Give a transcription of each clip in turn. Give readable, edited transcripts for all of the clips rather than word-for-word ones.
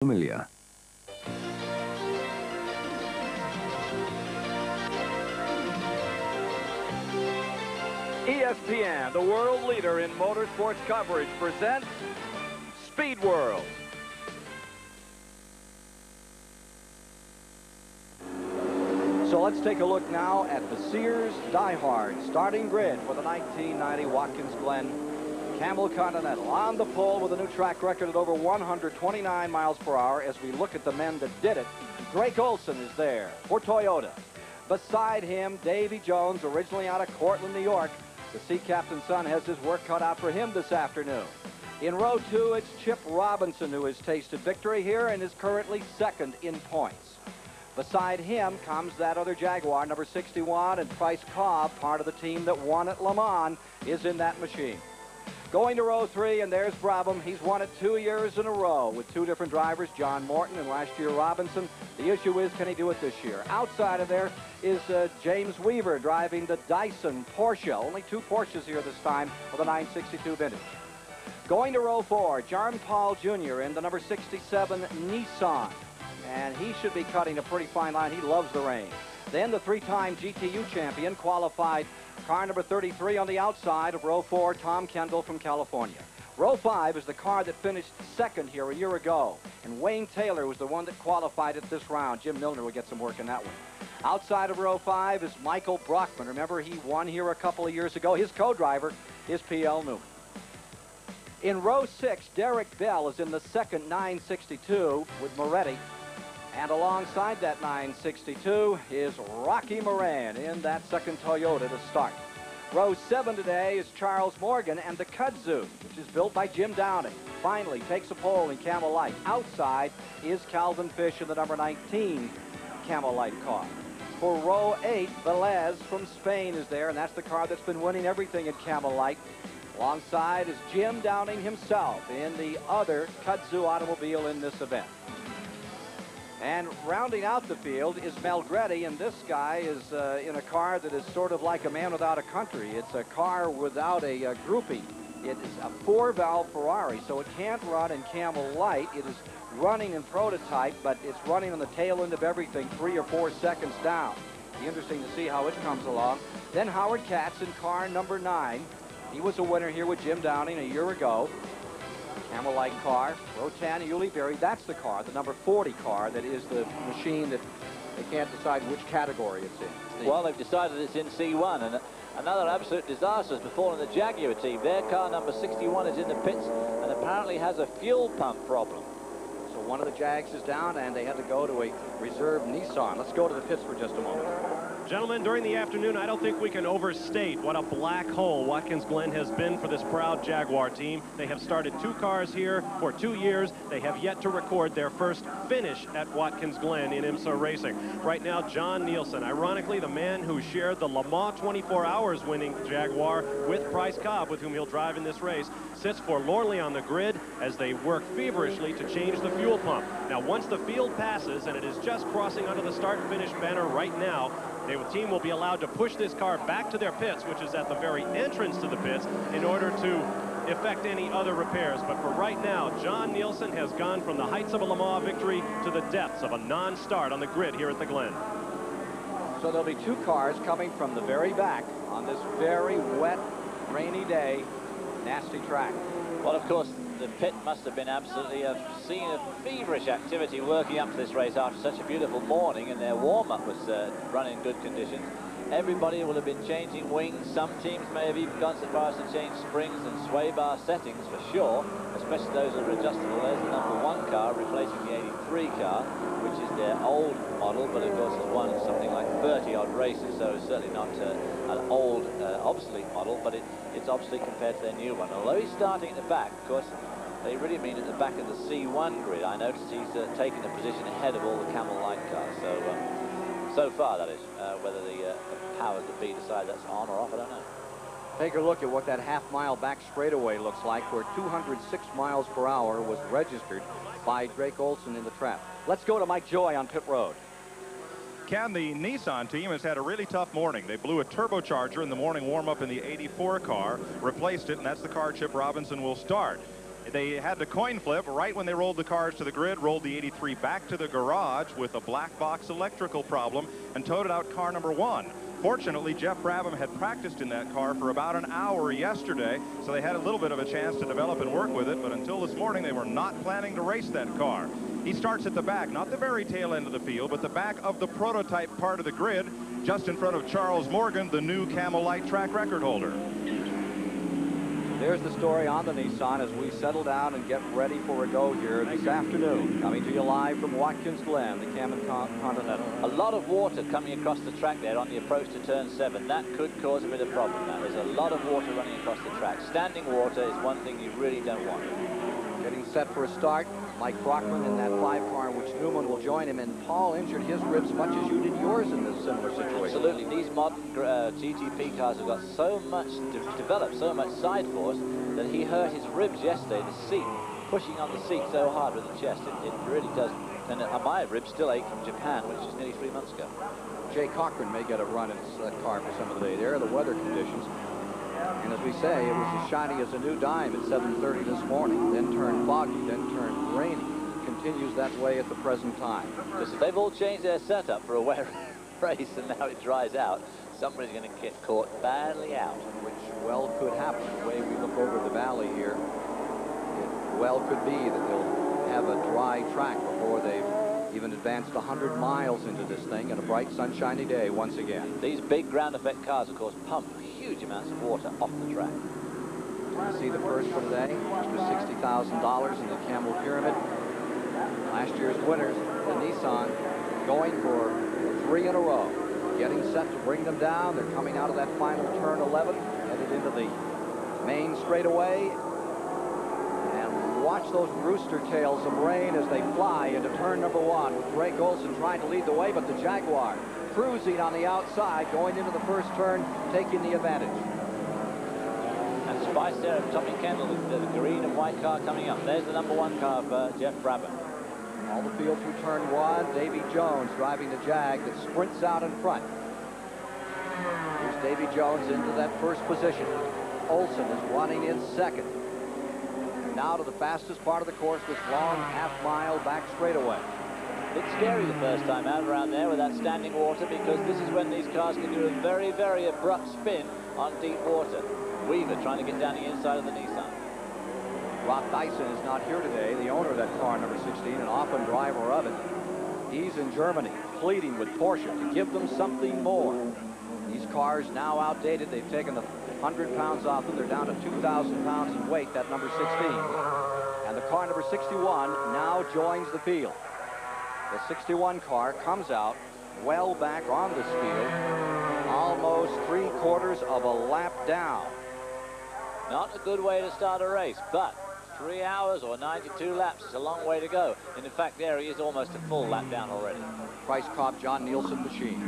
Familiar. ESPN, the world leader in motorsports coverage, presents Speed World. So let's take a look now at the Sears Die-Hard starting grid for the 1990 Watkins Glen Camel Continental. On the pole with a new track record at over 129 miles per hour as we look at the men that did it. Drake Olson is there for Toyota. Beside him, Davy Jones, originally out of Cortland, New York. The Sea Captain's son has his work cut out for him this afternoon. In row 2, it's Chip Robinson who has tasted victory here and is currently second in points. Beside him comes that other Jaguar, number 61, and Price Cobb, part of the team that won at Le Mans, is in that machine. Going to row 3, and there's Brabham. He's won it 2 years in a row with 2 different drivers, John Morton and last year Robinson. The issue is, can he do it this year? Outside of there is James Weaver driving the Dyson Porsche. Only 2 Porsches here this time for the 962 vintage. Going to row 4, John Paul Jr. in the number 67 Nissan. And he should be cutting a pretty fine line. He loves the rain. Then the 3-time GTU champion qualified car number 33 on the outside of row 4, Tom Kendall from California. Row 5 is the car that finished second here a year ago. And Wayne Taylor was the one that qualified it this round. Jim Milner will get some work in that one. Outside of row 5 is Michael Brockman. Remember, he won here a couple of years ago. His co-driver is P.L. Newman. In row 6, Derek Bell is in the second 962 with Moretti. And alongside that 962 is Rocky Moran in that second Toyota to start. Row 7 today is Charles Morgan and the Kudzu, which is built by Jim Downing. Finally takes a pole in Camel Light. Outside is Calvin Fish in the number 19 Camel Light car. For row 8, Velez from Spain is there, and that's the car that's been winning everything in Camel Light. Alongside is Jim Downing himself in the other Kudzu automobile in this event. And rounding out the field is Melgretti, and this guy is in a car that is sort of like a man without a country. It's a car without a groupie. It is a 4-valve Ferrari, so it can't run in Camel Light. It is running in prototype, but it's running on the tail end of everything, 3 or 4 seconds down. Be interesting to see how it comes along. Then Howard Katz in car number 9. He was a winner here with Jim Downing a year ago. Camel Light car. Row 10, Uli Berry. That's the car, the number 40 car, that is the machine that they can't decide which category it's in. Well, they've decided it's in C1, and another absolute disaster has befallen the Jaguar team. Their car number 61 is in the pits and apparently has a fuel pump problem. So one of the Jags is down, and they had to go to a reserve Nissan. Let's go to the pits for just a moment. Gentlemen, during the afternoon, I don't think we can overstate what a black hole Watkins Glen has been for this proud Jaguar team. They have started 2 cars here for 2 years. They have yet to record their first finish at Watkins Glen in IMSA racing. Right now, John Nielsen, ironically the man who shared the Le Mans 24 hours winning Jaguar with Price Cobb, with whom he'll drive in this race, sits forlornly on the grid as they work feverishly to change the fuel pump. Now, once the field passes, and it is just crossing under the start-finish banner right now, the team will be allowed to push this car back to their pits, which is at the very entrance to the pits, in order to effect any other repairs. But for right now, John Nielsen has gone from the heights of a Le Mans victory to the depths of a non-start on the grid here at the Glen. So there'll be 2 cars coming from the very back on this very wet, rainy day, nasty track. Well, of course, the pit must have been absolutely a scene of feverish activity working up to this race after such a beautiful morning, and their warm-up was run in good conditions. Everybody will have been changing wings. Some teams may have even gone so far as to change springs and sway bar settings for sure, especially those that are adjustable. There's the number 1 car replacing the 83 car, which is their old model, but of course has won something like 30-odd races, so it's certainly not an old, obsolete model, but it's obsolete compared to their new one. Although he's starting at the back, of course, they really mean at the back of the C1 grid. I noticed he's taken a position ahead of all the Camel Light cars. So far, that is. Whether the powers that be decide that's on or off, I don't know. Take a look at what that half-mile back straightaway looks like, where 206 miles per hour was registered by Drake Olson in the trap. Let's go to Mike Joy on pit road. Ken, the Nissan team has had a really tough morning. They blew a turbocharger in the morning warm-up in the 84 car, replaced it, and that's the car Chip Robinson will start. They had to coin flip right when they rolled the cars to the grid, rolled the 83 back to the garage with a black box electrical problem, and toted out car number 1. Fortunately, Jeff Brabham had practiced in that car for about an hour yesterday, so they had a little bit of a chance to develop and work with it, but until this morning, they were not planning to race that car. He starts at the back, not the very tail end of the field, but the back of the prototype part of the grid, just in front of Charles Morgan, the new Camel Light track record holder. There's the story on the Nissan as we settle down and get ready for a go here this afternoon. Coming to you live from Watkins Glen, the Camel Continental. A lot of water coming across the track there on the approach to turn 7. That could cause a bit of problem. Now, there's a lot of water running across the track. Standing water is one thing you really don't want. Getting set for a start, Mike Brockman in that 5 car in which Newman will join him, and Paul injured his ribs much as you did yours in this similar situation. Absolutely. These modern GTP cars have got so much, developed so much side force that he hurt his ribs yesterday, the seat, pushing on the seat so hard with the chest. It really does. And my ribs still ache from Japan, which is nearly 3 months ago. Jay Cochran may get a run in that car for some of the day. There are the weather conditions. And as we say, it was as shiny as a new dime at 7:30 this morning, then turned foggy, then turned rainy. It continues that way at the present time. Because if they've all changed their setup for a wet race and now it dries out, somebody's going to get caught badly out. Which well could happen. The way we look over the valley here, it well could be that they'll have a dry track before they've even advanced 100 miles into this thing and a bright sunshiny day once again. These big ground effect cars, of course, pump huge amounts of water off the track. You see the first for today, which was $60,000 in the Camel Pyramid. Last year's winners, the Nissan, going for 3 in a row. Getting set to bring them down. They're coming out of that final turn 11, headed into the main straightaway. And watch those rooster tails of rain as they fly into turn number 1 with Drake Olson trying to lead the way, but the Jaguar cruising on the outside, going into the first turn, taking the advantage. And Spice there of Tommy Kendall, the green and white car coming up. There's the number 1 car of Jeff Brabham. All the field through turn 1. Davy Jones driving the Jag that sprints out in front. Here's Davy Jones into that first position. Olson is running in second. And now to the fastest part of the course, this long half-mile back straightaway. It's scary the first time out around there with that standing water, because this is when these cars can do a very, very abrupt spin on deep water. Weaver trying to get down the inside of the Nissan. Rob Dyson is not here today, the owner of that car, number 16, and often driver of it. He's in Germany, pleading with Porsche to give them something more. These cars now outdated. They've taken the 100 pounds off them. They're down to 2,000 pounds in weight, that number 16. And the car number 61 now joins the field. The 61 car comes out well back on this field, almost 3/4 of a lap down. Not a good way to start a race, but 3 hours or 92 laps is a long way to go. And in fact, there he is, almost a full lap down already. Price Cobb, John Nielsen machine.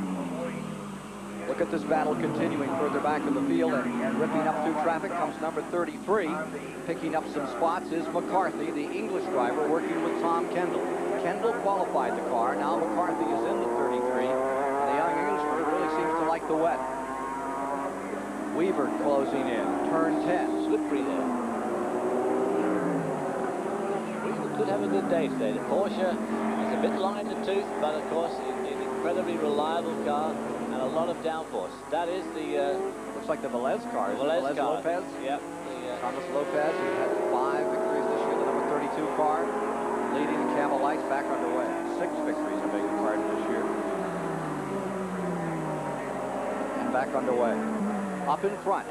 Look at this battle continuing further back in the field, and ripping up through traffic comes number 33. Picking up some spots is McCarthy, the English driver, working with Tom Kendall. Kendall qualified the car. Now McCarthy is in the 33. And the young Englishman really seems to like the wet. Weaver closing in, turn 10. Slippery there. Weaver could have a good day today. The Porsche is a bit long in the tooth, but of course an incredibly reliable car and a lot of downforce. That is the... looks like the Velez car. Velez car. Lopez? Yep. Thomas Lopez, who had 5 victories this year, the number 32 car, leading the Camel Lights back underway. 6 victories, I beg your pardon, this year. And back underway. Up in front,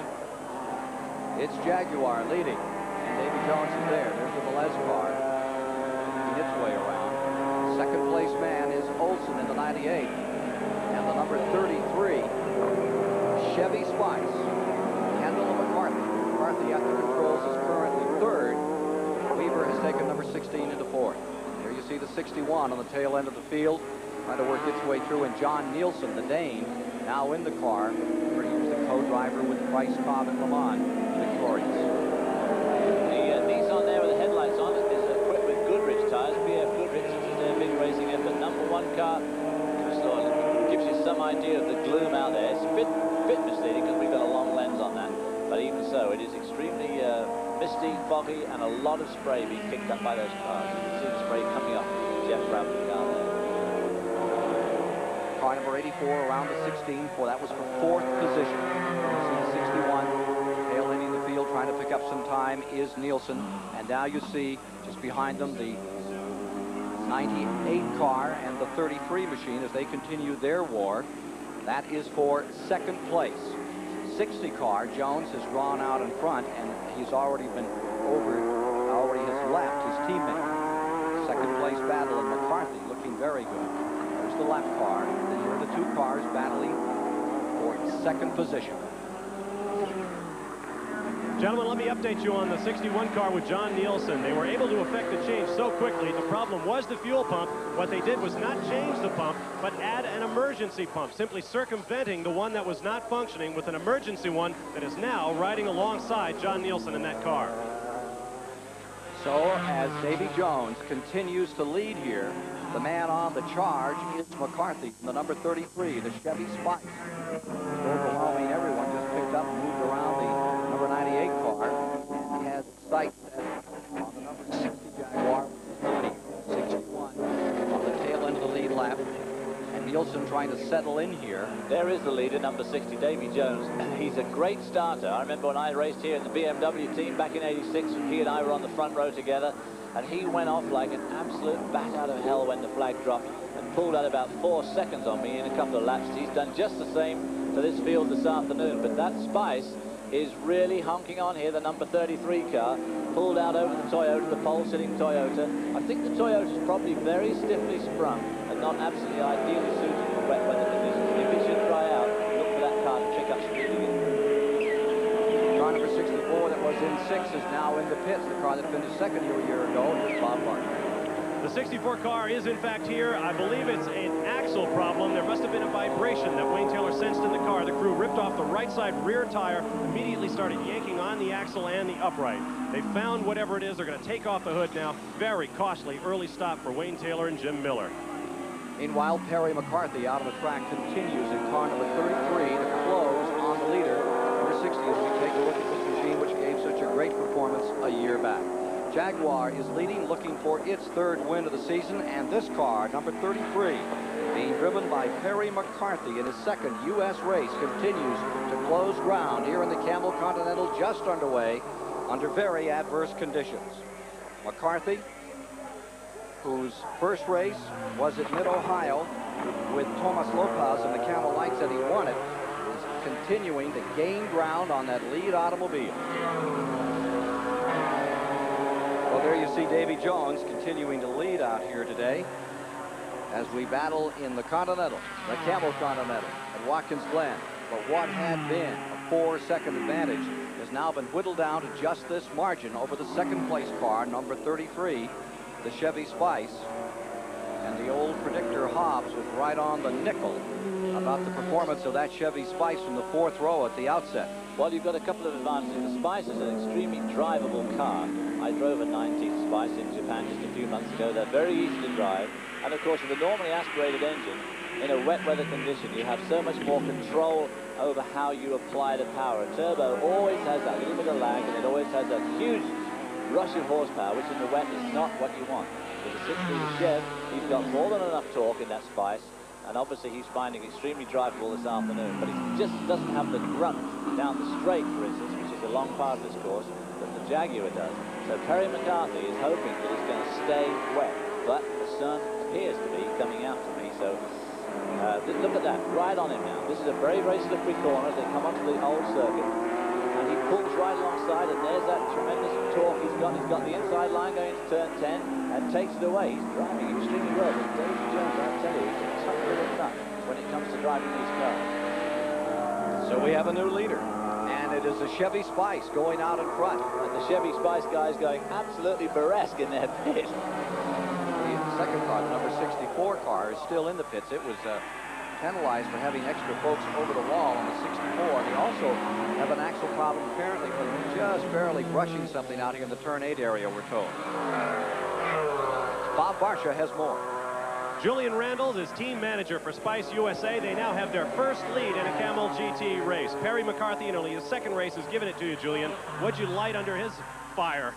it's Jaguar leading, and Davy Jones is there. There's the Velez car making its way around. Second place man is Olson in the 98, and the number 33, Chevy Spice. Kendall and McCarthy. McCarthy at the controls is currently 3rd. Weaver has taken number 16 into 4th. There you see the 61 on the tail end of the field, trying to work its way through, and John Nielsen, the Dane, now in the car. Co-driver with Price, Cobb, and Lamont, victorious. The Nissan there with the headlights on it is equipped with Goodrich tires. BF Goodrich, this is their big racing effort. Number 1 car gives you some idea of the gloom out there. It's a bit misleading because we've got a long lens on that, but even so, it is extremely misty, foggy, and a lot of spray being kicked up by those cars. You can see the spray coming up Jeff Bradley's car there. Car number 84 around the 16 for that was for 4th position. You see the 61 tail leading the field, trying to pick up some time is Nielsen. And now you see just behind them the 98 car and the 33 machine as they continue their war. That is for 2nd place. 60 car, Jones has drawn out in front, and he's already has left his teammate. 2nd place battle in McCarthy, looking very good. There's the left car. Then here are the 2 cars battling for 2nd position. Gentlemen, let me update you on the 61 car with John Nielsen. They were able to effect the change so quickly. The problem was the fuel pump. What they did was not change the pump, but add an emergency pump, simply circumventing the one that was not functioning with an emergency one that is now riding alongside John Nielsen in that car. So as Davy Jones continues to lead here, the man on the charge is McCarthy, the number 33, the Chevy Spice. Overwhelming everyone, just picked up and moved around the number 98 car. And he has sight set on the number 60 Jaguar, 61 on the tail end of the lead lap. And Nielsen trying to settle in here. There is the leader, number 60, Davy Jones. He's a great starter. I remember when I raced here in the BMW team back in '86, and he and I were on the front row together. And he went off like an absolute bat out of hell when the flag dropped and pulled out about 4 seconds on me in a couple of laps. He's done just the same for this field this afternoon. But that Spice is really honking on here, the number 33 car. Pulled out over the Toyota, the pole-sitting Toyota. I think the Toyota's probably very stiffly sprung and not absolutely ideally suited for wet weather conditions. If it should dry out, look for that car to pick up speed again. Car number 64 that was in 6 is now in the pits. The car that finished 2nd here a year ago is Bob Barker. The 64 car is in fact here. I believe it's an axle problem. There must have been a vibration that Wayne Taylor sensed in the car. The crew ripped off the right side rear tire, immediately started yanking on the axle and the upright. They found whatever it is. They're going to take off the hood now. Very costly early stop for Wayne Taylor and Jim Miller. Meanwhile, Perry McCarthy out of the track continues in car number 33 to close on the leader. Number 60 as we take a look at this machine which gave such a great performance a year back. Jaguar is leading, looking for its 3rd win of the season, and this car, number 33, being driven by Perry McCarthy in his 2nd U.S. race, continues to close ground here in the Camel Continental, just underway under very adverse conditions. McCarthy, whose first race was at Mid-Ohio with Thomas Lopez in the Camel Lights, and he won it, is continuing to gain ground on that lead automobile. Well, there you see Davy Jones continuing to lead out here today as we battle in the Continental, the Camel Continental at Watkins Glen. But what had been a 4-second advantage has now been whittled down to just this margin over the 2nd place car, number 33, the Chevy Spice. And the old predictor Hobbs was right on the nickel about the performance of that Chevy Spice from the 4th row at the outset. Well, you've got a couple of advantages. The Spice is an extremely drivable car. I drove a 19th Spice in Japan just a few months ago. They're very easy to drive. And of course, with a normally aspirated engine, in a wet weather condition, you have so much more control over how you apply the power. A turbo always has that little bit of lag, and it always has a huge rush of horsepower, which in the wet is not what you want. With a 6-liter Chev, he's got more than enough torque in that Spice, and obviously he's finding extremely drivable this afternoon, but he just doesn't have the grunt down the straight, for instance, which is a long part of this course, that the Jaguar does. So Perry McCarthy is hoping that it's going to stay wet, but the sun appears to be coming out to me, so look at that, right on him now. This is a very, very slippery corner as they come onto the old circuit, and he pulls right alongside, and there's that tremendous torque he's got. He's got the inside line going to turn 10 and takes it away. He's driving extremely well, but Davy Jones, I tell you, he's a tough little nut when it comes to driving these cars. So we have a new leader, and it is a Chevy Spice going out in front. And the Chevy Spice guys going absolutely burlesque in their pit. The 2nd car, the number 64 car, is still in the pits. It was penalized for having extra folks over the wall on the 64. They also have an axle problem apparently, but just barely brushing something out here in the turn 8 area, we're told. Bob Barsha has more. Julian Randall is team manager for Spice USA. They now have their first lead in a Camel GT race. Perry McCarthy in only his 2nd race has given it to you, Julian. What'd you light under his fire.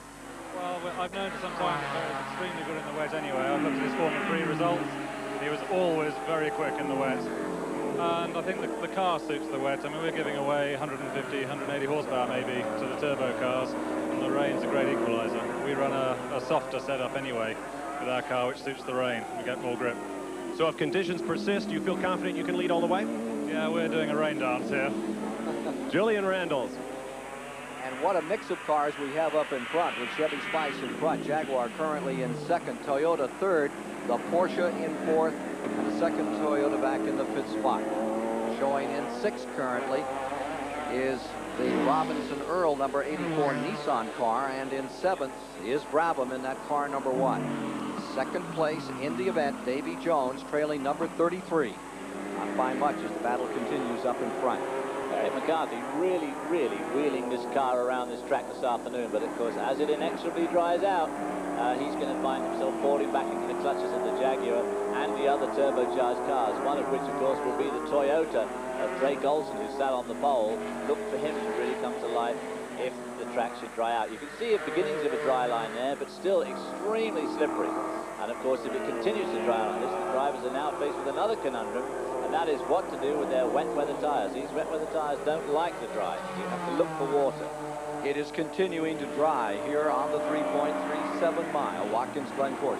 Well, I've known for some time that Perry's extremely good in the wet anyway. I've looked at his Formula 3 results. He was always very quick in the wet. And I think the car suits the wet. I mean, we're giving away 150, 180 horsepower maybe to the turbo cars, and the rain's a great equalizer. We run a softer setup anyway with our car, which suits the rain. We get more grip. So if conditions persist, you feel confident you can lead all the way? Yeah, we're doing a rain dance here. Julian Randalls. And what a mix of cars we have up in front, with Chevy Spice in front, Jaguar currently in second, Toyota third, the Porsche in fourth, and the second Toyota back in the fifth spot. Showing in sixth currently is the Robinson Earl number 84 Nissan car, and in seventh is Brabham in that car number 1. Second place in the event, Davy Jones trailing number 33. Not by much as the battle continues up in front. McCarthy really wheeling this car around this track this afternoon, but of course as it inexorably dries out, he's going to find himself falling back into the clutches of the Jaguar and the other turbocharged cars, one of which of course will be the Toyota of Drake Olsen, who sat on the pole. Look for him to really come to life if the track should dry out. You can see beginnings of a dry line there, but still extremely slippery. And of course, if it continues to dry like this, the drivers are now faced with another conundrum, and that is what to do with their wet weather tires. These wet weather tires don't like to dry. You have to look for water. It is continuing to dry here on the 3.37 mile Watkins Glen course.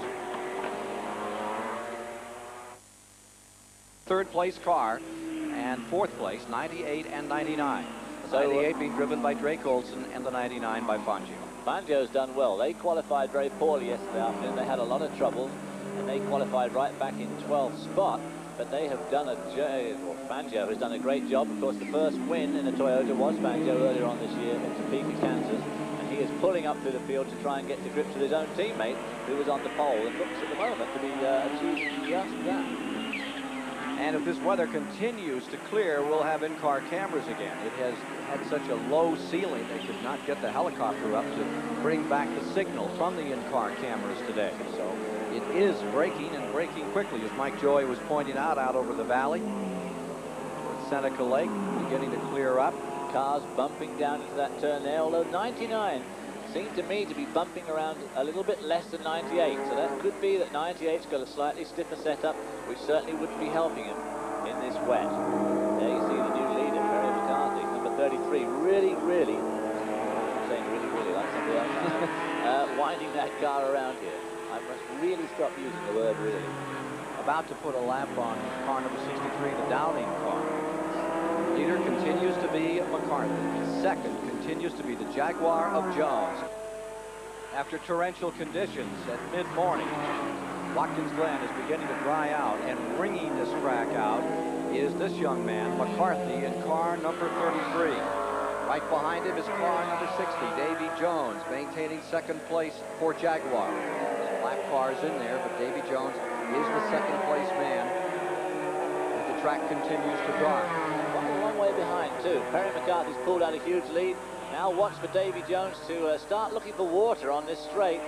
Third place car and fourth place, 98 and 99. The 98 being driven by Drake Olsen and the 99 by Fangio. Fangio's done well. They qualified very poorly yesterday afternoon. They had a lot of trouble, and they qualified right back in 12th spot. But they have done Fangio has done a great job. Of course, the first win in a Toyota was Fangio earlier on this year in Topeka, Kansas. And he is pulling up through the field to try and get to grips with his own teammate, who was on the pole, and looks at the moment to be achieving just that. And if this weather continues to clear, we'll have in-car cameras again. It has had such a low ceiling, they could not get the helicopter up to bring back the signal from the in-car cameras today. So it is breaking, and breaking quickly, as Mike Joy was pointing out over the valley. With Seneca Lake beginning to clear up. Cars bumping down into that turn there, although 99 seemed to me to be bumping around a little bit less than 98, so that could be that 98's got a slightly stiffer setup, which certainly wouldn't be helping him in this wet. There you see the new leader, Perry McCarthy, number 33, really, I'm saying really like somebody else, winding that car around here. I must really stop using the word really. About to put a lap on car number 63, the Downing car. Leader continues to be McCarthy. Second continues to be the Jaguar of Jones. After torrential conditions at mid-morning, Watkins Glen is beginning to dry out, and bringing this track out is this young man, McCarthy, in car number 33. Right behind him is car number 60, Davy Jones, maintaining second place for Jaguar. There's black cars in there, but Davy Jones is the second place man as the track continues to dry. A long way behind too. Perry McCarthy's pulled out a huge lead. Now watch for Davy Jones to start looking for water on this straight.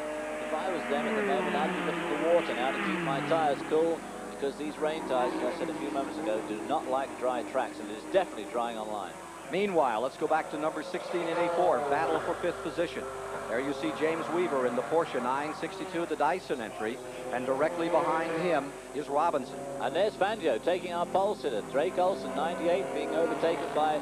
If I was them at the moment, I'd be looking for water now to keep my tires cool, because these rain tires, as I said a few moments ago, do not like dry tracks, and it is definitely drying on line. Meanwhile, let's go back to number 16 in A4, battle for fifth position. There you see James Weaver in the Porsche 962, the Dyson entry, and directly behind him is Robinson. And there's Fangio taking our pole sitter, Drake Olsen, 98, being overtaken by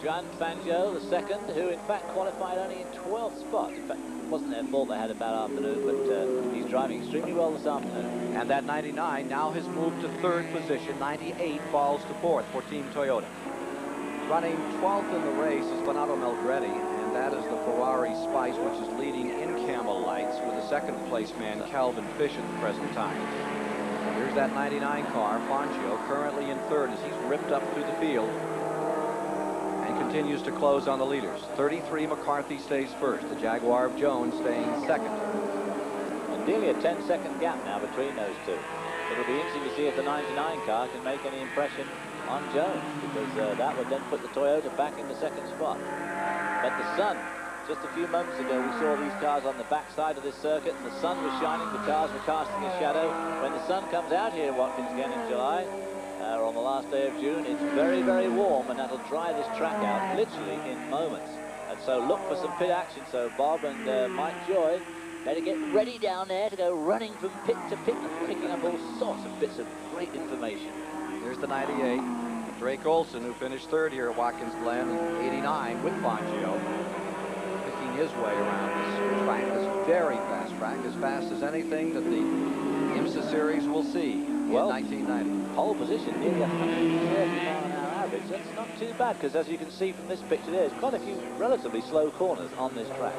Juan Fangio, the second, who in fact qualified only in 12th spot. In fact, it wasn't their fault they had a bad afternoon, but he's driving extremely well this afternoon. And that 99 now has moved to third position. 98 falls to fourth for Team Toyota. Running 12th in the race is Bonato Melgretti, and that is the Ferrari Spice, which is leading in Camel Lights with the second place man, Calvin Fish, at the present time. Here's that 99 car, Fangio, currently in third as he's ripped up through the field and continues to close on the leaders. 33 McCarthy stays first, the Jaguar of Jones staying second. And nearly a 10-second gap now between those two. It'll be interesting to see if the 99 car can make any impression on Jones, because that would then put the Toyota back in the second spot. But the sun, just a few moments ago, we saw these cars on the back side of this circuit. The sun was shining, the cars were casting a shadow. When the sun comes out here at Watkins Glen in July, or on the last day of June, it's very, very warm, and that'll dry this track out literally in moments. And so look for some pit action. So Bob and Mike Joy better get ready down there to go running from pit to pit and picking up all sorts of bits of great information. Here's the 98. Drake Olson, who finished third here at Watkins Glen in 89 with Fangio, picking his way around this track, this very fast track, as fast as anything that the IMSA series will see in 1990. Pole position, nearly 130 mile-an-hour average. That's not too bad, because as you can see from this picture, there's quite a few relatively slow corners on this track.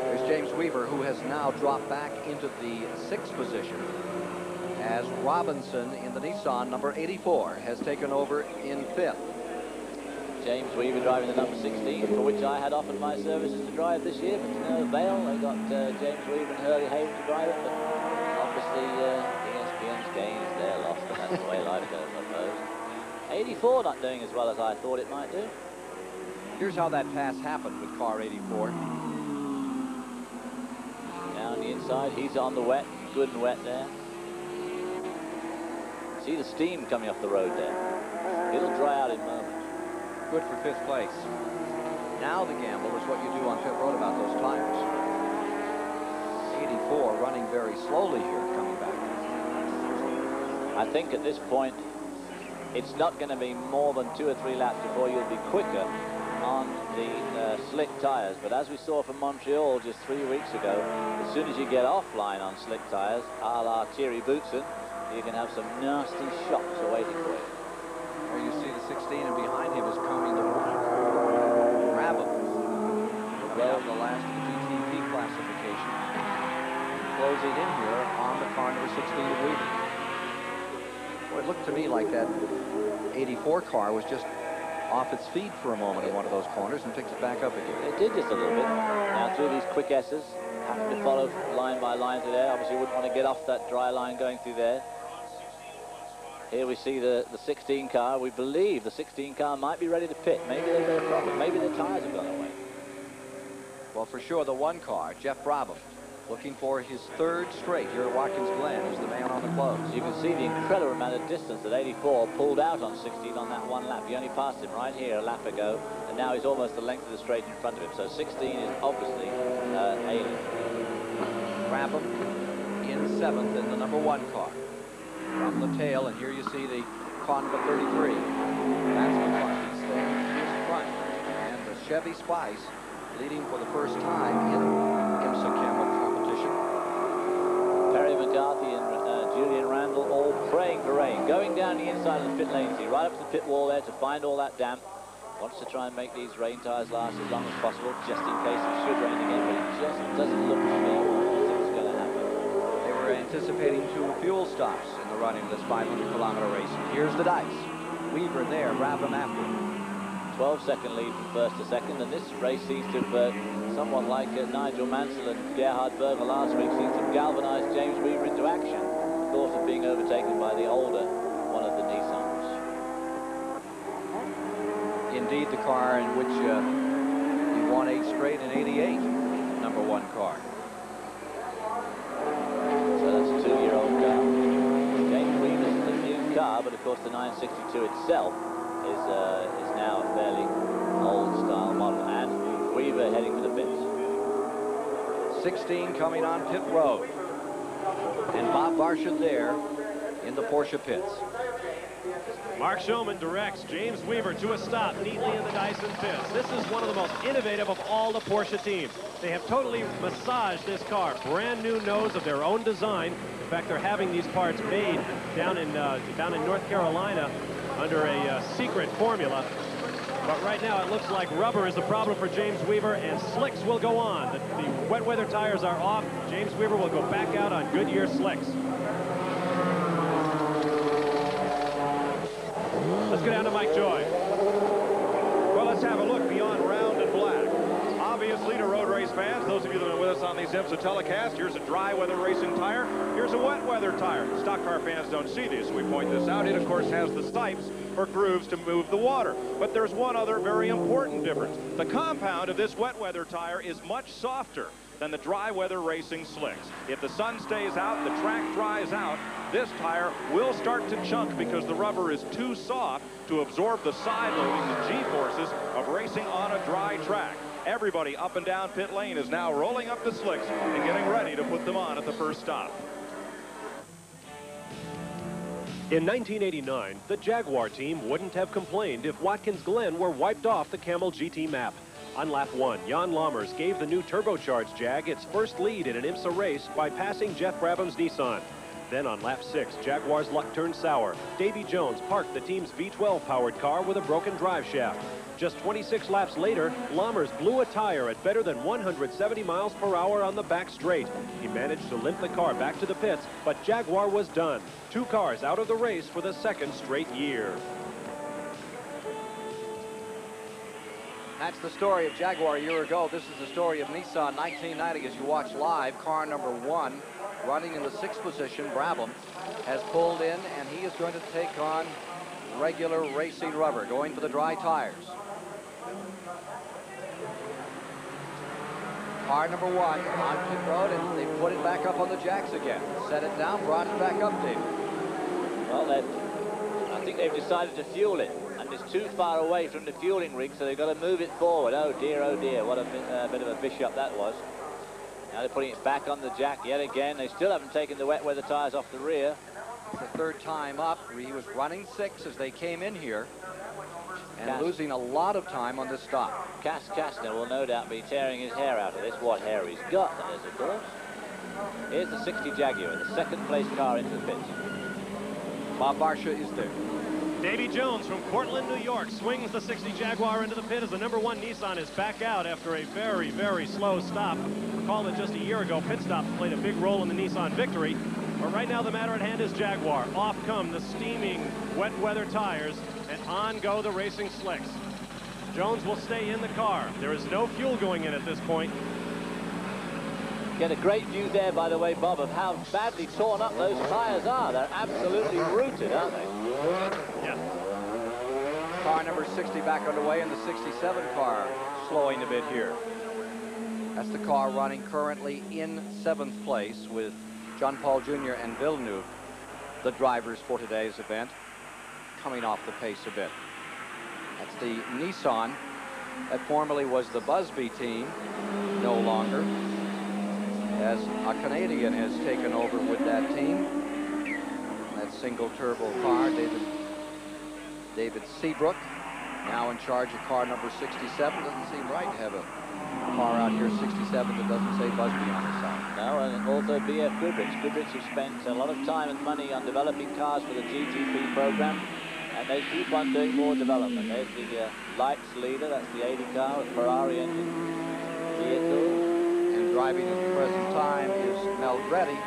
There's James Weaver, who has now dropped back into the 6th position, as Robinson in the Nissan number 84 has taken over in 5th. James Weaver driving the number 16, for which I had offered my services to drive this year, but to no avail. They got James Weaver and Hurley Hayden to drive it, but obviously ESPN's gain is their loss, and that's the way life goes, I suppose. 84 not doing as well as I thought it might do. Here's how that pass happened with car 84. Down the inside, he's on the wet, good and wet there. See the steam coming off the road there. It'll dry out in a moment. Good for 5th place. Now the gamble is what you do on pit road about those tires. 84 running very slowly here coming back. I think at this point it's not going to be more than 2 or 3 laps before you'll be quicker on the slick tires. But as we saw from Montreal just 3 weeks ago, as soon as you get offline on slick tires, a la Thierry Boutsen, you can have some nasty shocks awaiting for you. There you see the 16, and behind him is coming the Brabham. Well, the last of the GTP classification. Closing in here on the car number 16 of Weaver. Boy, it looked to me like that 84 car was just off its feet for a moment in one of those corners and picked it back up again. It did just a little bit. Now through these quick S's, having to follow line by line through there. Obviously, you wouldn't want to get off that dry line going through there. Here we see the 16 car. We believe the 16 car might be ready to pit. Maybe they've got a problem. Maybe their tires have gone away. Well, for sure, the 1 car, Jeff Brabham, looking for his 3rd straight here at Watkins Glen, is the man on the close. You can see the incredible amount of distance that 84 pulled out on 16 on that 1 lap. He only passed him right here a lap ago, and now he's almost the length of the straight in front of him. So 16 is obviously ailing. Brabham in 7th in the number 1 car. From the tail, and here you see the car number 33. That's McCarthy staying in front. And the Chevy Spice leading for the first time in IMSA Camel competition. Perry McCarthy and Julian Randall all praying for rain. Going down the inside of the pit lane, see right up to the pit wall there to find all that damp. Wants to try and make these rain tires last as long as possible, just in case it should rain again, but it just doesn't look to me as if it's going to happen. They were anticipating 2 fuel stops in the running of this 500-kilometer race. Here's the dice. Weaver there, Brabham after. 12-second lead from 1st to 2nd, and this race seems to have, someone like Nigel Mansell and Gerhard Berger last week, seems to have galvanized James Weaver into action. Thought of being overtaken by the older one of the Nissans. Indeed, the car in which he won 8 straight in 88, number 1 car. So that's a 2-year-old car. James Weaver's a new car, but of course the 962 itself is now a fairly old-style model. And Weaver heading for the pits. 16 coming on pit road. And Bob Varsha there in the Porsche pits. Mark Showman directs James Weaver to a stop neatly in the Dyson pits. This is one of the most innovative of all the Porsche teams. They have totally massaged this car. Brand new nose of their own design. In fact, they're having these parts made down in North Carolina under a secret formula. But right now it looks like rubber is the problem for James Weaver, and slicks will go on. The wet weather tires are off. James Weaver will go back out on Goodyear slicks. Let's go down to Mike Joy. Well, let's have a look beyond round and black. Obviously, to road race fans, those of you that are with us on these IMSA telecasts, here's a dry weather racing tire. Here's a wet weather tire. Stock car fans don't see these, so we point this out. It, of course, has the stipes or grooves to move the water. But there's one other very important difference. The compound of this wet weather tire is much softer than the dry weather racing slicks. If the sun stays out, the track dries out, this tire will start to chunk because the rubber is too soft to absorb the side loading, the G-forces of racing on a dry track. Everybody up and down pit lane is now rolling up the slicks and getting ready to put them on at the first stop. In 1989, the Jaguar team wouldn't have complained if Watkins Glen were wiped off the Camel GT map. On lap 1, Jan Lammers gave the new turbocharged Jag its first lead in an IMSA race by passing Jeff Brabham's Nissan. Then on lap 6, Jaguar's luck turned sour. Davy Jones parked the team's V12-powered car with a broken drive shaft. Just 26 laps later, Lammers blew a tire at better than 170 miles per hour on the back straight. He managed to limp the car back to the pits, but Jaguar was done. 2 cars out of the race for the second straight year. That's the story of Jaguar a year ago. This is the story of Nissan 1990 as you watch live. Car number 1 running in the 6th position. Brabham has pulled in, and he is going to take on regular racing rubber, going for the dry tires. Car number 1 on pit road, and they put it back up on the jacks again. Set it down, brought it back up, David. Well, I think they've decided to fuel it, and it's too far away from the fueling rig, so they've got to move it forward. Oh dear, what a bit of a bishop that was. Now they're putting it back on the jack yet again. They still haven't taken the wet weather tires off the rear. It's the 3rd time up. He was running 6 as they came in here, and losing a lot of time on this stop. Cass Kastner will no doubt be tearing his hair out of this. What hair he's got, that is, of course. Here's the 60 Jaguar, the 2nd place car into the pits. Bob Barsha is there. Davy Jones from Cortland, New York, swings the 60 Jaguar into the pit as the number 1 Nissan is back out after a very, very slow stop. Recall that just a year ago, pit stops played a big role in the Nissan victory. But right now, the matter at hand is Jaguar. Off come the steaming wet weather tires, and on go the racing slicks. Jones will stay in the car. There is no fuel going in at this point. Get a great view there, by the way, Bob, of how badly torn up those tires are. They're absolutely rooted, aren't they? Yeah. Car number 60 back underway, and the 67 car slowing a bit here. That's the car running currently in 7th place with John Paul Jr. and Villeneuve, the drivers for today's event, coming off the pace a bit. That's the Nissan that formerly was the Busby team, no longer, as a Canadian has taken over with that team. That single turbo car, David Seabrook, now in charge of car number 67. Doesn't seem right to have a car out here, 67, that doesn't say Busby on the side. No, and also BF Goodrich. Goodrich has spent a lot of time and money on developing cars for the GTP program, and they keep on doing more development. There's the Lights leader, that's the 80 car with Ferrari engine vehicle. And driving at the present time is Mel Reddy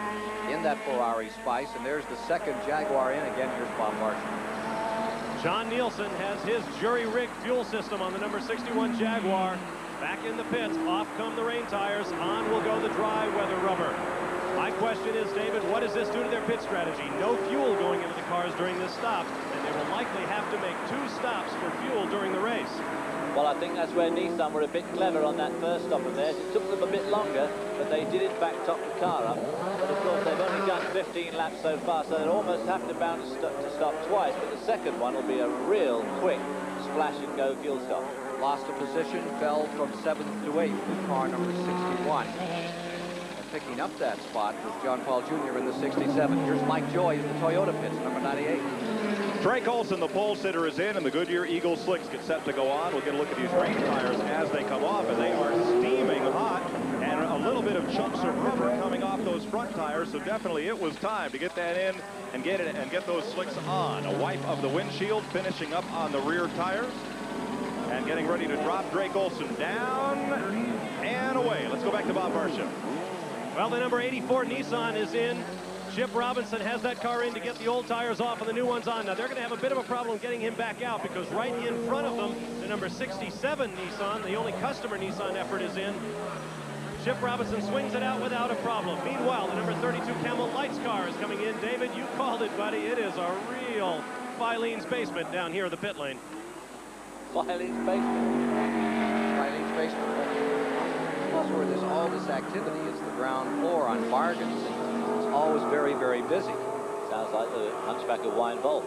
in that Ferrari Spice, and there's the 2nd Jaguar in. Again, here's Bob Marshall. John Nielsen has his jury-rigged fuel system on the number 61 Jaguar. Back in the pits, off come the rain tires, on will go the dry weather rubber. My question is, David, what does this do to their pit strategy? No fuel going into the cars during this stop, and they will likely have to make 2 stops for fuel during the race. Well, I think that's where Nissan were a bit clever on that first stop of theirs. It took them a bit longer, but they did in fact top the car up. But of course, they've only done 15 laps so far, so they'll almost have to bound to stop twice. But the second one will be a real quick splash and go fuel stop. Lost a position, fell from 7th to 8th with car number 61. And picking up that spot was John Paul Jr. in the 67. Here's Mike Joy in the Toyota pits, number 98. Drake Olson, the pole sitter, is in, and the Goodyear Eagle slicks get set to go on. We'll get a look at these rain tires as they come off, and they are steaming hot, and a little bit of chunks of rubber coming off those front tires. So definitely it was time to get that in and get those slicks on. A wipe of the windshield, finishing up on the rear tires, and getting ready to drop Drake Olson down and away. Let's go back to Bob Barsha. Well, the number 84 Nissan is in. Chip Robinson has that car in to get the old tires off and the new ones on. Now, they're going to have a bit of a problem getting him back out because right in front of them, the number 67 Nissan, the only customer Nissan effort, is in. Chip Robinson swings it out without a problem. Meanwhile, the number 32 Camel Lights car is coming in. David, you called it, buddy. It is a real Filene's basement down here in the pit lane. Filene's basement. Filene's basement. That's where there's all this activity is the ground floor on bargains. It's always very, very busy. Sounds like the Hunchback of Wine Vault.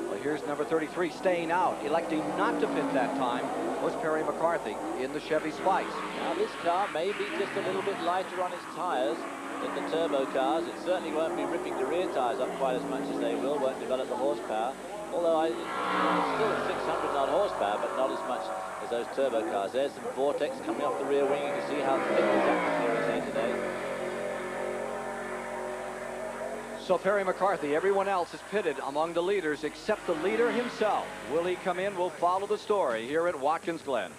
Well, here's number 33 staying out. Electing not to pit that time was Perry McCarthy in the Chevy Spice. Now this car may be just a little bit lighter on its tires than the turbo cars. It certainly won't be ripping the rear tires up quite as much as they will, won't develop the horsepower. Although it's still 600 odd horsepower, but not as much as those turbo cars. There's some vortex coming off the rear wing. You can see how thick this atmosphere is here today. So Perry McCarthy, everyone else is pitted among the leaders except the leader himself. Will he come in? We'll follow the story here at Watkins Glen.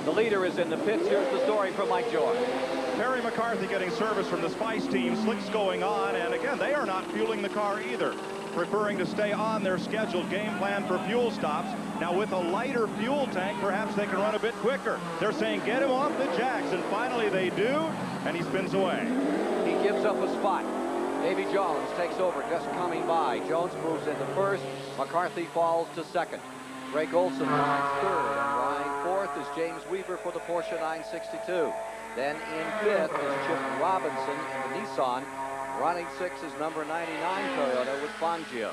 The leader is in the pits. Here's the story from Mike Joy. Perry McCarthy getting service from the Spice team. Slicks going on, and again, they are not fueling the car either, preferring to stay on their scheduled game plan for fuel stops. Now, with a lighter fuel tank, perhaps they can run a bit quicker. They're saying, get him off the jacks, and finally they do, and he spins away. He gives up a spot. Davy Jones takes over, just coming by. Jones moves into first. McCarthy falls to second. Greg Olson lines third, and running fourth is James Weaver for the Porsche 962. Then in fifth is Chip Robinson in the Nissan. Running sixth is number 99 Toyota with Fangio.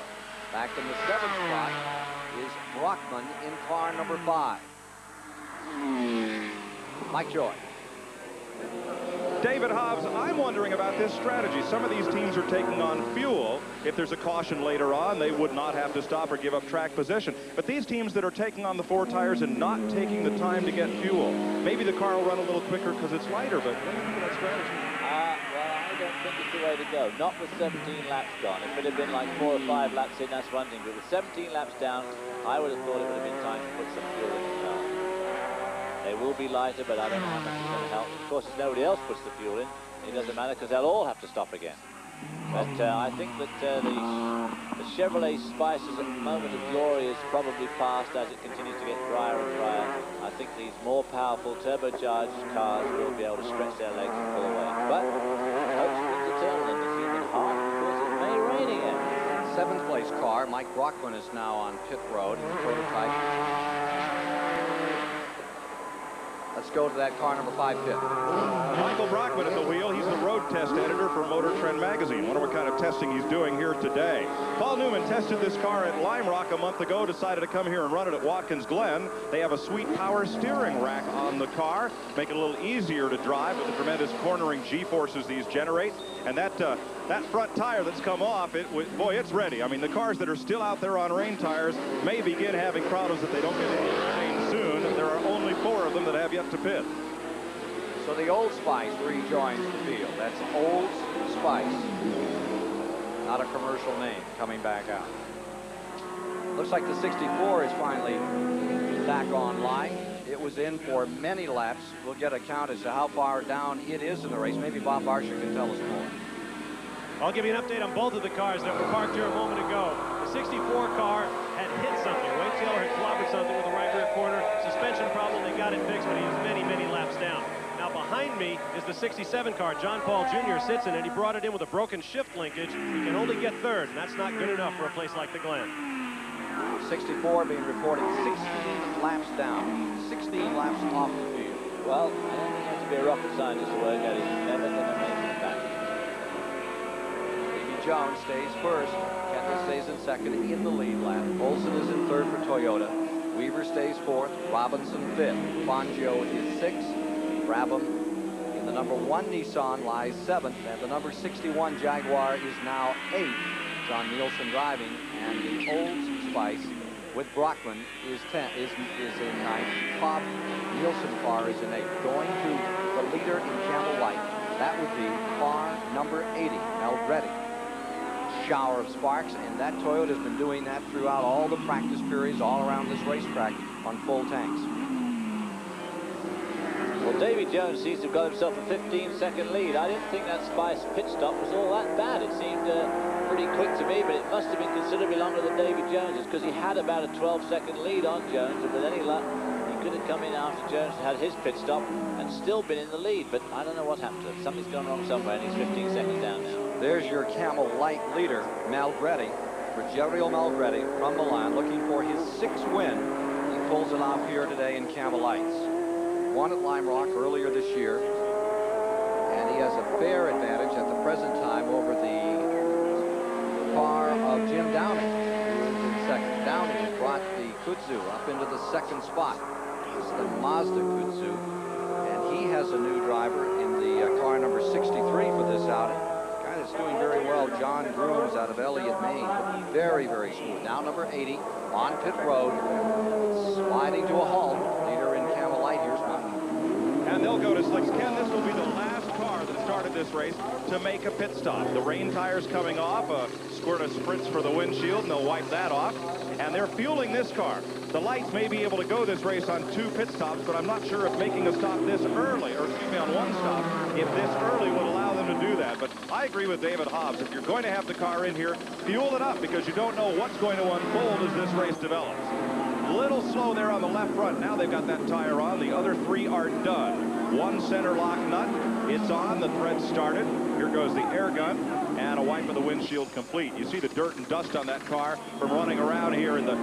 Back in the seventh spot is Brockman in car number 5. Mike Joy. David Hobbs, I'm wondering about this strategy. Some of these teams are taking on fuel. If there's a caution later on, they would not have to stop or give up track position. But these teams that are taking on the 4 tires and not taking the time to get fuel, maybe the car will run a little quicker because it's lighter, but what do you think of that strategy? Well, I don't think it's the way to go. Not with 17 laps gone. If it had been like 4 or 5 laps in, that's one thing. But with 17 laps down, I would have thought it would have been time to put some fuel in the car. They will be lighter, but I don't know how much it's going to help. Of course, if nobody else puts the fuel in, it doesn't matter because they'll all have to stop again. But I think that the Chevrolet Spice's moment of glory is probably past as it continues to get drier and drier. I think these more powerful turbocharged cars will be able to stretch their legs and pull away. But hope springs eternal in the human heart because it may rain again. 7th place car, Mike Brockman is now on pit road in the prototype. Let's go to that car number 5 pit. Michael Brockman at the wheel. He's the road test editor for Motor Trend magazine. Wonder what kind of testing he's doing here today. Paul Newman tested this car at Lime Rock a month ago, decided to come here and run it at Watkins Glen. They have a sweet power steering rack on the car, make it a little easier to drive with the tremendous cornering G-forces these generate. And that front tire that's come off, boy, it's ready. I mean, the cars that are still out there on rain tires may begin having problems if they don't get any rain soon. There are only 4 of them that have yet to pit. So the Old Spice rejoins the field. That's Old Spice. Not a commercial name coming back out. Looks like the 64 is finally back online. It was in for many laps. We'll get a count as to how far down it is in the race. Maybe Bob Barsha can tell us more. I'll give you an update on both of the cars that were parked here a moment ago. The 64 car had hit something. Wade Taylor had clobbered something with the right rear corner. Suspension problem, they got it fixed, but he was many, many laps down. Now behind me is the 67 car. John Paul Jr. sits in it. He brought it in with a broken shift linkage. He can only get 3rd, and that's not good enough for a place like the Glen. 64 being reported 16 laps down. 16 laps off the field. Well, I don't think you have to be a rocket scientist to work out he's never going to make it back. Davy Jones stays first. Kenton stays in second in the lead lap. Olson is in 3rd for Toyota. Weaver stays 4th. Robinson 5th. Fangio is 6th. Brabham in the number 1 Nissan lies 7th. And the number 61 Jaguar is now 8th. John Nielsen driving. And the Old Spice with Brockman is in 9th. Bob Nielsen car is in 8th. Going to the leader in Camel White. That would be car number 80, Mel Reddy. Shower of sparks, and that Toyota has been doing that throughout all the practice periods all around this racetrack on full tanks. Well, Davy Jones seems to have got himself a 15-second lead. I didn't think that Spice pit stop was all that bad. It seemed pretty quick to me, but it must have been considerably longer than Davy Jones's because he had about a 12-second lead on Jones, and with any luck, he could have come in after Jones had his pit stop and still been in the lead, but I don't know what happened to him. Something's gone wrong somewhere, and he's 15 seconds down now. There's your Camel Light leader, Malgretti, Rogerio Malgretti from Milan, looking for his 6th win. He pulls it off here today in Camel Lights. Won at Lime Rock earlier this year. and he has a fair advantage at the present time over the car of Jim Downing, who is in second. Downing has brought the Kudzu up into the second spot. This is the Mazda Kudzu, and he has a new driver in the car number 63 for this outing. Guy that's doing very well, John Grooms out of Elliott, Maine. Very, very smooth. Now number 80 on pit road, sliding to a halt. Leader in Camel Light. Here's Mountain. And they'll go to slicks. Ken, this will be the last car that started this race to make a pit stop. The rain tires coming off, a squirt of spritz for the windshield, and they'll wipe that off. And they're fueling this car. The lights may be able to go this race on 2 pit stops, but I'm not sure if making a stop this early, or excuse me, on 1 stop, if this early would allow them to do that. But I agree with David Hobbs. If you're going to have the car in here, fuel it up, because you don't know what's going to unfold as this race develops. A little slow there on the left front. Now they've got that tire on. The other 3 are done. 1 center lock nut. It's on. The thread started. Here goes the air gun. And a wipe of the windshield complete. You see the dirt and dust on that car from running around here in the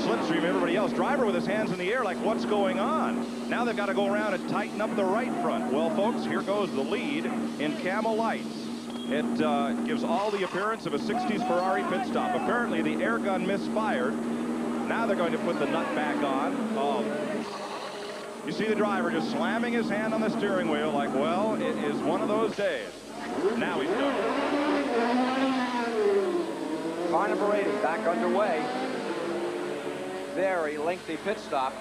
slipstream. Everybody else. Driver with his hands in the air like, what's going on? Now they've got to go around and tighten up the right front. Well, folks, here goes the lead in Camel Lights. It gives all the appearance of a 60s Ferrari pit stop. Apparently, the air gun misfired. Now they're going to put the nut back on. Oh, you see the driver just slamming his hand on the steering wheel like, well, it is one of those days. Now he's done. Car number 80 back underway. Very lengthy pit stop.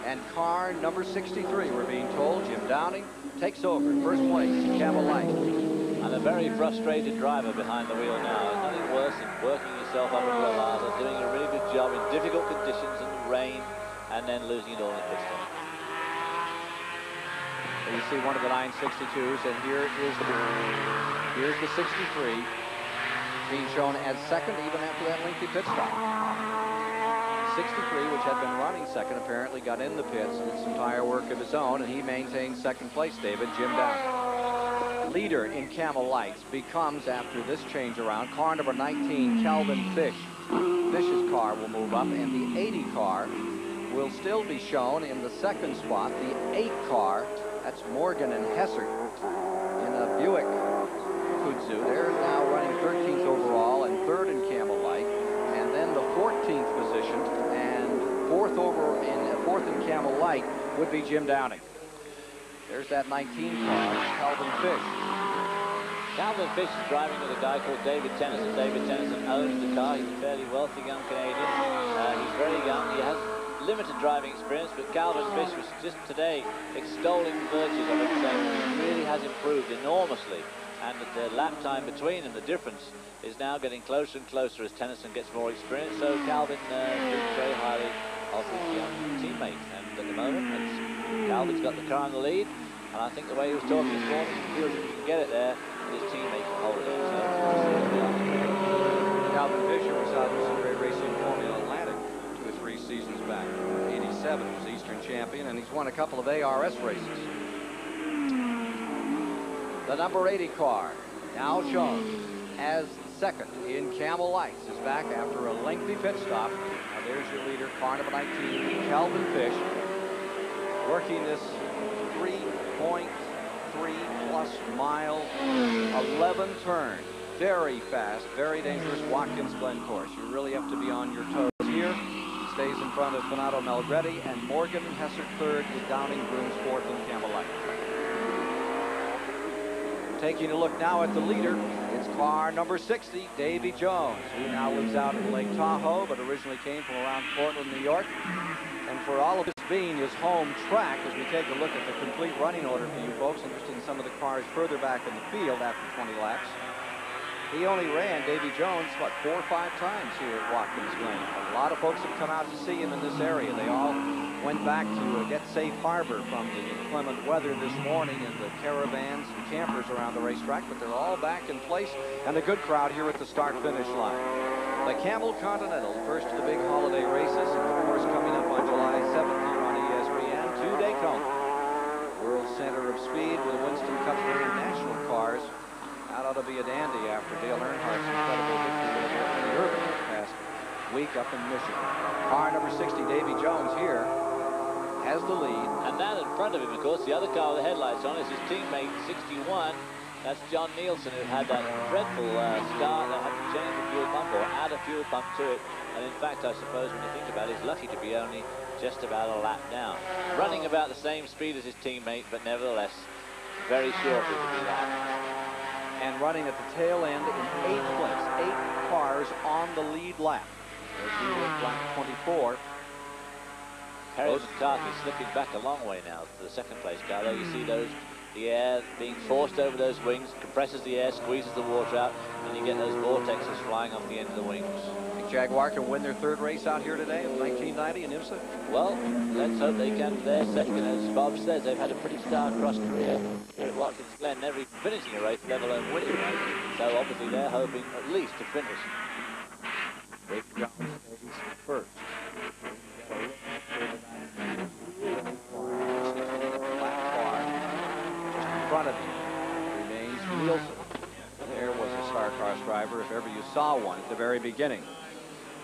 And car number 63, we're being told, Jim Downing, takes over in first place, Camel Light. And a very frustrated driver behind the wheel now. There's nothing worse than working yourself up into a lather, doing a really good job in difficult conditions in the rain, and then losing it all in pit stop. You see one of the 962s, and here's the 63 being shown as second even after that lengthy pit stop. 63, which had been running second, apparently got in the pits, did some tire work of his own, and he maintains second place, David, Jim Downing. Leader in Camel Lights becomes, after this change around, car number 19, Calvin Fish. Fish's car will move up, and the 80 car will still be shown in the second spot. The 8 car, that's Morgan and Hessert in a Buick Kudzu. They're now running 13th overall and 3rd in Camel Light. And then the 14th position and 4th in Camel Light would be Jim Downing. There's that 19 car, Calvin Fish. Calvin Fish is driving with a guy called David Tennyson. David Tennyson owns the car. He's a fairly wealthy young Canadian. He's very young. He has limited driving experience, but Calvin Fish was just today extolling the virtues of it, saying he really has improved enormously. And the lap time between them, the difference, is now getting closer and closer as Tennyson gets more experience. So Calvin thinks very highly of his young teammate. And at the moment, Calvin's got the car in the lead. And I think the way he was talking this morning, he feels if he can get it there, his teammate can hold it in. So Calvin Fisher was out in some great racing Formula Atlantic 2 or 3 seasons back. 87 was Eastern champion, and he's won a couple of ARS races. The number 80 car, now shown as second in Camel Lights, is back after a lengthy pit stop. Now there's your leader, car number 19, Calvin Fish, working this 3.3+ mile, 11 turn. Very fast, very dangerous Watkins Glen course. You really have to be on your toes here. Stays in front of Donato Melgretti, and Morgan and Hessert 3rd with Downing Grooms 4th in Camel Light. Taking a look now at the leader, it's car number 60, Davy Jones, who now lives out in Lake Tahoe, but originally came from around Portland, New York. And for all of this being his home track, as we take a look at the complete running order for you folks interested in some of the cars further back in the field after 20 laps, he only ran, Davy Jones, what, 4 or 5 times here at Watkins Glen. A lot of folks have come out to see him in this area. They all went back to get safe harbor from the inclement weather this morning in the caravans and campers around the racetrack, but they're all back in place, and a good crowd here at the start-finish line. The Camel Continental, first of the big holiday races, and of course coming up on July 7th here on ESPN to Daytona. World Center of Speed with Winston Cup International cars. That ought to be a dandy after Dale Earnhardt's incredible victory over Ernie Irvin this past week up in Michigan. Car number 60, Davy Jones here, has the lead. And that in front of him, of course, the other car with the headlights on is his teammate, 61. That's John Nielsen, who had that dreadful start. They had to change the fuel pump or add a fuel pump to it. And in fact, I suppose when you think about it, he's lucky to be only just about a lap down. Running about the same speed as his teammate, but nevertheless, very short of the lap. And running at the tail end in 8th place. 8 cars on the lead lap. As we were at lap 24. Harris McCarthy slipping back a long way now to the second place car. There you see those, the air being forced over those wings, compresses the air, squeezes the water out, and you get those vortexes flying off the end of the wings. Think Jaguar can win their 3rd race out here today in 1990 in IMSA? Well, let's hope they can for their second. As Bob says, they've had a pretty star-crossed career here at Watkins Glen, never even finishing a race, let alone winning a race. So obviously they're hoping at least to finish. Dave Jones stays first. In front of him remains Nielsen. There was a star-crossed driver, if ever you saw one, at the very beginning.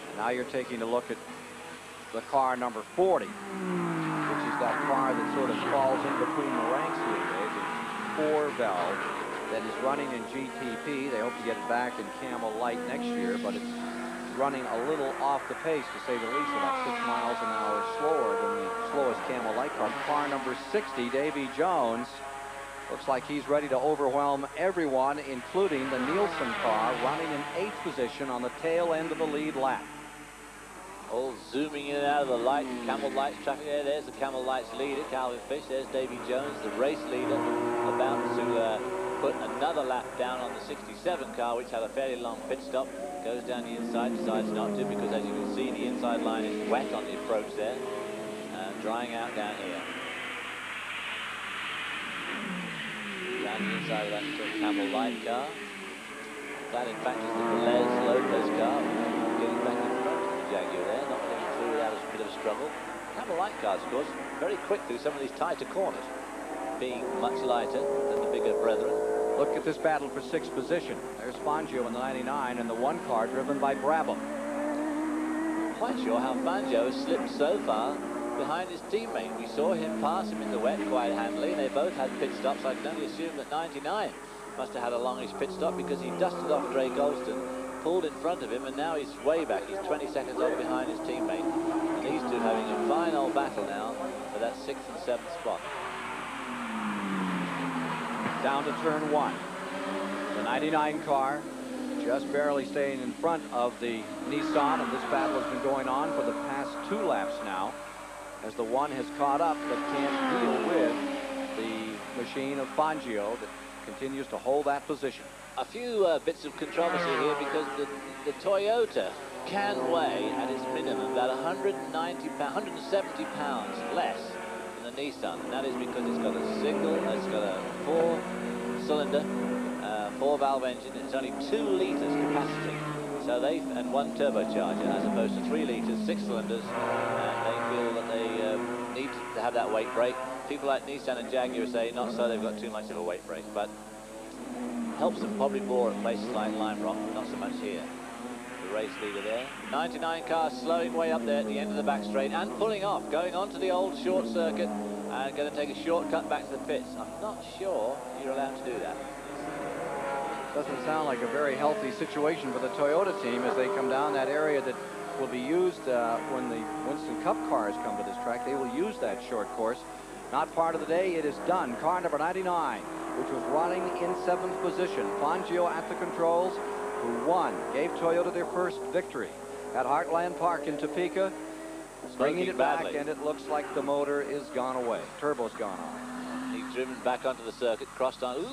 And now you're taking a look at the car number 40, which is that car that sort of falls in between the ranks here, Dave. The 4-valve that is running in GTP. They hope to get it back in Camel Light next year, but it's running a little off the pace, to say the least, about 6 miles an hour slower than the slowest Camel Light car. Car number 60, Davy Jones, looks like he's ready to overwhelm everyone, including the Nielsen car, running in 8th position on the tail end of the lead lap. All zooming in and out of the light, Camel Light's traffic there. There's the Camel Light's leader, Calvin Fish. There's Davy Jones, the race leader, about to put another lap down on the 67 car, which had a fairly long pit stop. Goes down the inside, decides not to, because as you can see, the inside line is wet on the approach there, drying out down here. Down the inside of that Camel Light car. That, in fact, is the Velez Lopez car. Getting back in front of the Jaguar there, not getting through without a bit of a struggle. Camel Light cars, of course, very quick through some of these tighter corners, being much lighter than the bigger brethren. Look at this battle for 6th position. There's Fangio in the 99 and the 1 car driven by Brabham. Quite sure how Fangio slipped so far behind his teammate. We saw him pass him in the wet quite handily. They both had pit stops. I can only assume that 99 must have had a longish pit stop, because he dusted off Drake Olston, pulled in front of him, and now he's way back. He's 20 seconds off behind his teammate. And these two having a fine old battle now for that 6th and 7th spot. Down to turn 1. The 99 car just barely staying in front of the Nissan, and this battle has been going on for the past 2 laps now, as the 1 has caught up but can't deal with the machine of Fangio that continues to hold that position. A few bits of controversy here, because the Toyota can weigh at its minimum about 170 pounds less than the Nissan, and that is because it's got a 4-cylinder, 4-valve engine. It's only 2 litres capacity, so and 1 turbocharger, as opposed to 3 litres, 6 cylinders, and they feel that they need to have that weight brake. People like Nissan and Jaguar say not so, they've got too much of a weight brake, but helps them probably more at places like Lime Rock, not so much here. The race leader there. 99 car slowing way up there at the end of the back straight and pulling off, going on to the old short circuit and going to take a shortcut back to the pits. I'm not sure you're allowed to do that. Doesn't sound like a very healthy situation for the Toyota team as they come down that area that will be used when the Winston Cup cars come to this track. They will use that short course. Not part of the day. It is done. Car number 99, which was running in 7th position. Fangio at the controls, who won, gave Toyota their first victory at Heartland Park in Topeka. Bringing it back, and it looks like the motor is gone away. Turbo's gone on. He's driven back onto the circuit, crossed on,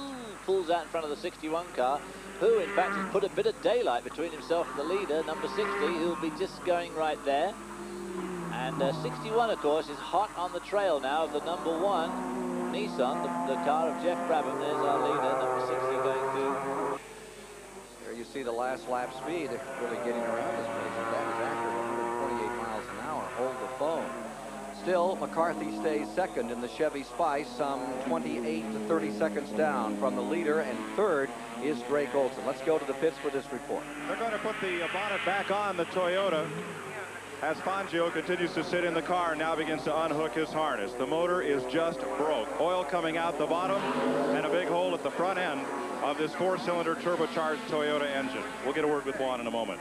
pulls out in front of the 61 car, who in fact has put a bit of daylight between himself and the leader, number 60, who'll be just going right there. And 61, of course, is hot on the trail now of the number 1 Nissan, the car of Jeff Brabham. There's our leader, number 60, going through. There you see the last lap speed. They're really getting around this place. That is accurate, 128 miles an hour. Hold the phone. Still, McCarthy stays second in the Chevy Spice, some 28 to 30 seconds down from the leader, and third is Drake Olson. Let's go to the pits for this report. They're going to put the bonnet back on the Toyota. as Fangio continues to sit in the car and now begins to unhook his harness. The motor is just broke. Oil coming out the bottom and a big hole at the front end of this 4-cylinder turbocharged Toyota engine. We'll get a word with Juan in a moment.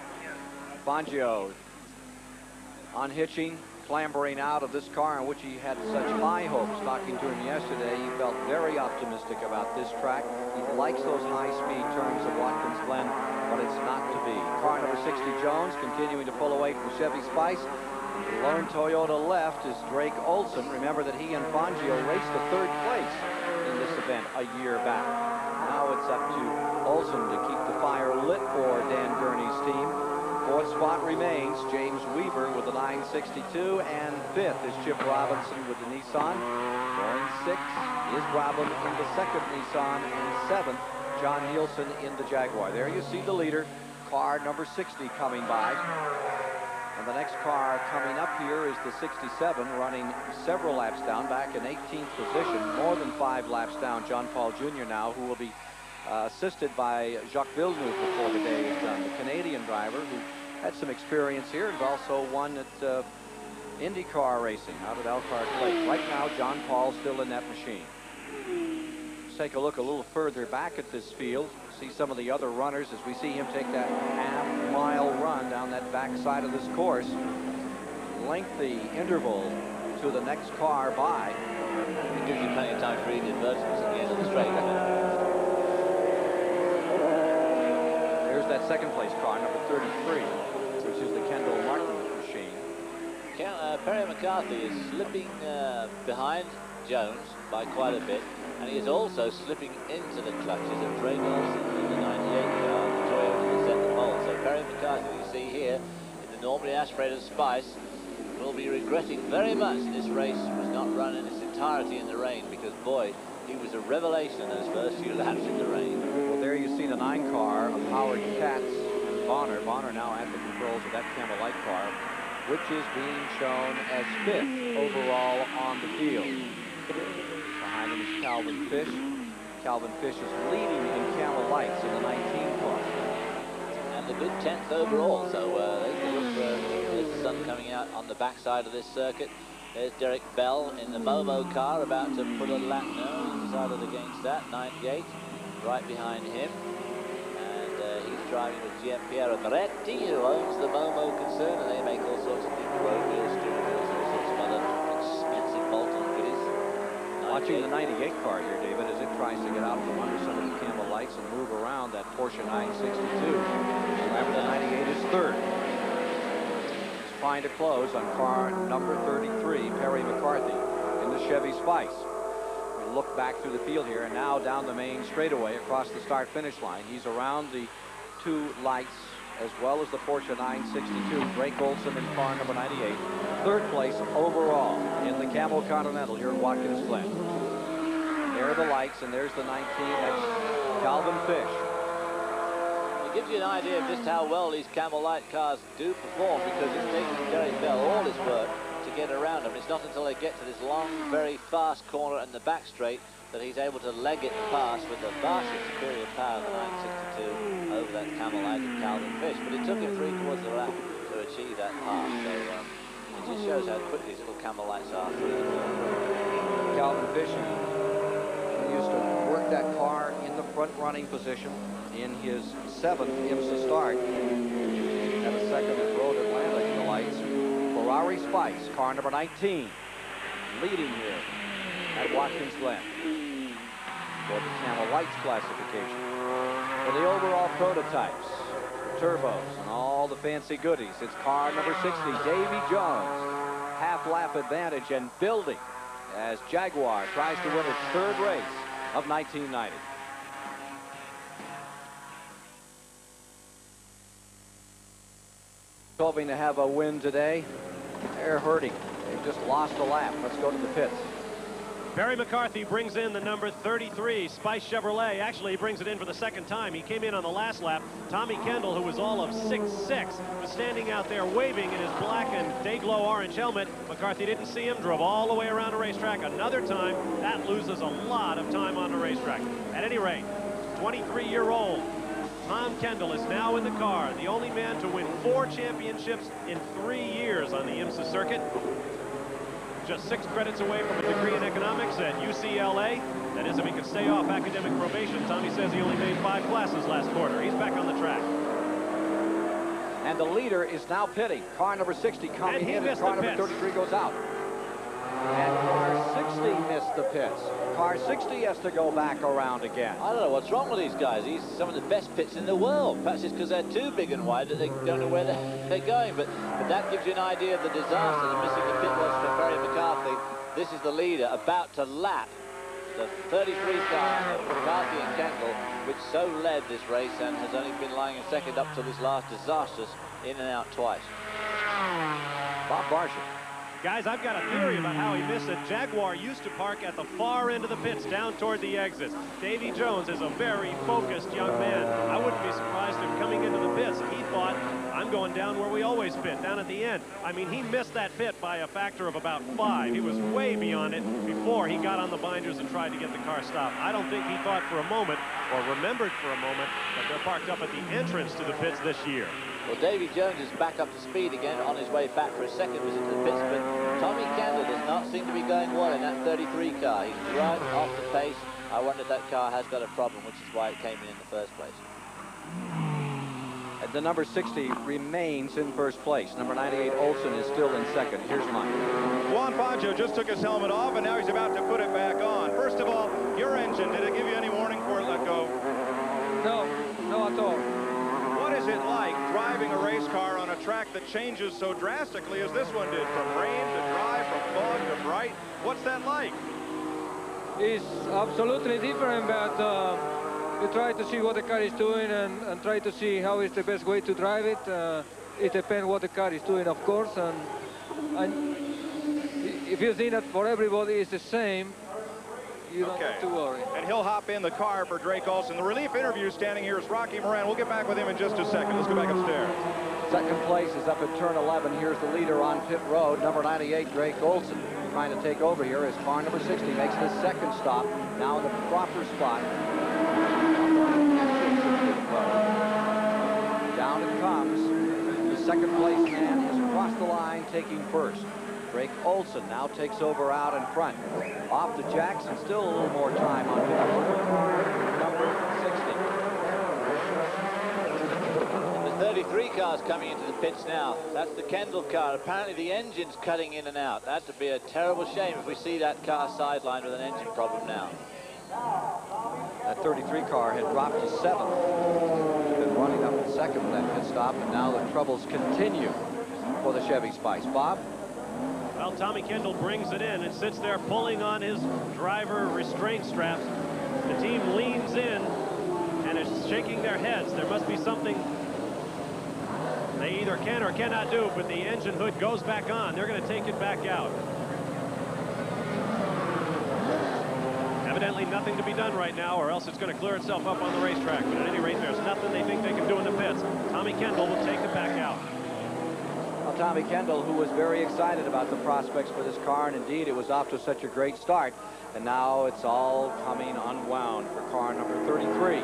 Fangio unhitching, clambering out of this car in which he had such high hopes. Talking to him yesterday, he felt very optimistic about this track. He likes those high-speed turns of Watkins Glen, but it's not to be. Car number 60, Jones, continuing to pull away from Chevy Spice. The lone Toyota left is Drake Olson. Remember that he and Fangio raced to 3rd place in this event a year back. Now it's up to Olson to keep the fire lit for Dan Gurney's team. 4th spot remains James Weaver with the 962, and 5th is Chip Robinson with the Nissan. Going 6th is Brabham in the 2nd Nissan, and 7th, John Nielsen in the Jaguar. There you see the leader, car number 60 coming by. And the next car coming up here is the 67, running several laps down, back in 18th position, more than 5 laps down. John Paul Jr. now, who will be assisted by Jacques Villeneuve before the day is done. The Canadian driver who had some experience here and also won at IndyCar racing out at Elkhart Lake. Right now, John Paul still in that machine. Let's take a look a little further back at this field. See some of the other runners as we see him take that half-mile run down that back side of this course. Lengthy interval to the next car by. It gives you plenty of time to read the advertisements at the end of the straight, doesn't it? That 2nd place car, number 33, which is the Kendall Martin machine. Perry McCarthy is slipping behind Jones by quite a bit, and he is also slipping into the clutches of Drake Olson in the 98 car, the Toyota that set the pole. So Perry McCarthy, you see here, in the normally aspirated Spice, will be regretting very much this race was not run in its entirety in the rain, because boy, he was a revelation in those first few laps in the rain. Well, there you see the 9 car of Howard Katz and Bonner. Bonner now at the controls of that Camel Light car, which is being shown as 5th overall on the field. Behind him is Calvin Fish. Calvin Fish is leading in Camel Lights in the 19 car. And a good 10th overall, so there's the sun coming out on the backside of this circuit. There's Derek Bell in the Momo car about to put a lap now. He decided against that. 98 right behind him. And he's driving with Giampiero Moretti, who owns the Momo concern, and they make all sorts of things, road wheels, steering wheels, all sorts of other expensive bolt-on goodies. Watching the 98 car here, David, as it tries to get out from under some of the Camel Lights and move around that Porsche 962. Remember, the 98 is 3rd. Find a close on car number 33, Perry McCarthy in the Chevy Spice. We look back through the field here, and now down the main straightaway across the start-finish line. He's around the 2 lights as well as the Porsche 962. Drake Olson in car number 98. 3rd place overall in the Camel Continental here at Watkins Glen. There are the lights, and there's the 19. That's Calvin Fish. It gives you an idea of just how well these Camel Light cars do perform, because it's taking Derek Bell all his work to get around them. It's not until they get to this long, very fast corner and the back straight that he's able to leg it past with the vastly superior power of the 962 over that Camel Light of Calvin Fish. But it took him 3/4 of the lap to achieve that pass. So it just shows how quick these little Camel Lights are through the corner. Calvin Fish used to work that car in the front running position in his 7th IMSA start. Had a 2nd at Road Atlanta in the lights. Ferrari Spice, car number 19, leading here at Watkins Glen for the Camel Lights classification. For the overall prototypes, the turbos, and all the fancy goodies, it's car number 60, Davy Jones. Half-lap advantage and building as Jaguar tries to win its 3rd race of 1990. Hoping to have a win today. They're hurting. They've just lost a lap. Let's go to the pits. Barry McCarthy brings in the number 33, Spice Chevrolet. Actually, he brings it in for the 2nd time. He came in on the last lap. Tommy Kendall, who was all of 6'6", was standing out there waving in his black and day-glow orange helmet. McCarthy didn't see him, drove all the way around the racetrack another time. That loses a lot of time on the racetrack. At any rate, 23-year-old Tom Kendall is now in the car, the only man to win 4 championships in 3 years on the IMSA circuit. Just 6 credits away from a degree in economics at UCLA. That is, if he can stay off academic probation. Tommy says he only made 5 classes last quarter. He's back on the track. And the leader is now pitting. Car number 60 coming in, and car number 33 goes out. And car 60 missed the pits. Car 60 has to go back around again. I don't know what's wrong with these guys. These are some of the best pits in the world. Perhaps it's because they're too big and wide that they don't know where they're going. But that gives you an idea of the disaster that missing the pit was for Barry McCarthy. This is the leader about to lap the 33 car of McCarthy and Kendall, which so led this race and has only been lying in second up to this last disastrous in and out twice. Bob Barsham. Guys, I've got a theory about how he missed it. Jaguar used to park at the far end of the pits, down toward the exits. Davy Jones is a very focused young man. I wouldn't be surprised if coming into the pits, he thought, I'm going down where we always pit, down at the end. I mean, he missed that pit by a factor of about 5. He was way beyond it before he got on the binders and tried to get the car stopped. I don't think he thought for a moment, or remembered for a moment, that they're parked up at the entrance to the pits this year. Well, Davy Jones is back up to speed again on his way back for his second visit to the pits, but Tommy Kendall does not seem to be going well in that 33 car. He's right off the pace. I wonder if that car has got a problem, which is why it came in the first place. And the number 60 remains in first place. Number 98, Olson, is still in second. Here's Mike. Juan Fangio just took his helmet off, and now he's about to put it back on. First of all, your engine, did it give you any warning before it let go? No, no at all. What is it like driving a race car on a track that changes so drastically as this one did, from rain to dry, from fog to bright? What's that like? It's absolutely different, but we try to see what the car is doing and try to see how is the best way to drive it. It depends what the car is doing, of course, and if you think that for everybody it's the same, you don't have to worry. And he'll hop in the car for Drake Olson. The relief interview standing here is Rocky Moran. We'll get back with him in just a second. Let's go back upstairs. Second place is up at turn 11. Here's the leader on pit road, number 98, Drake Olson. Trying to take over here as car number 60 makes the second stop. Now in the proper spot. Down it comes. The second place man is across the line, taking first. Drake Olson now takes over out in front. Off to Jackson, still a little more time on pit road. Number 60. The 33 car's coming into the pits now. That's the Kendall car. Apparently the engine's cutting in and out. That would be a terrible shame if we see that car sidelined with an engine problem now. That 33 car had dropped to 7th. Been running up in second with that pit stop, and now the troubles continue for the Chevy Spice. Bob? Well, Tommy Kendall brings it in and sits there pulling on his driver restraint straps. The team leans in and is shaking their heads. There must be something they either can or cannot do, but the engine hood goes back on. They're going to take it back out. Evidently nothing to be done right now, or else it's going to clear itself up on the racetrack. But at any rate, there's nothing they think they can do in the pits. Tommy Kendall will take it back out. Well, Tommy Kendall, who was very excited about the prospects for this car, and indeed it was off to such a great start, and now it's all coming unwound for car number 33.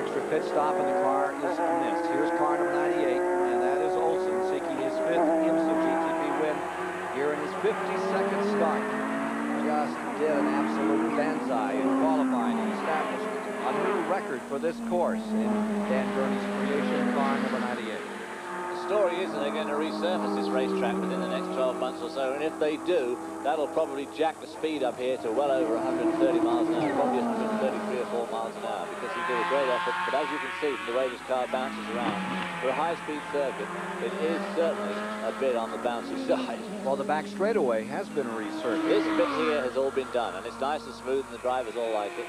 Extra pit stop and the car is missed. Here's car number 98, and that is Olson seeking his 5th IMSA GTP win here in his 52nd start. Just did an absolute banzai in qualifying and established a new record for this course in Dan Gurney's creation, car number 98. The story is that they're going to resurface this racetrack within the next 12 months or so, and if they do, that'll probably jack the speed up here to well over 130 miles an hour, probably 133 or 4 miles an hour, because he did a great effort. But as you can see from the way this car bounces around, for a high-speed circuit, it is certainly a bit on the bouncy side. Well, the back straightaway has been resurfaced. This bit here has all been done, and it's nice and smooth, and the drivers all like it.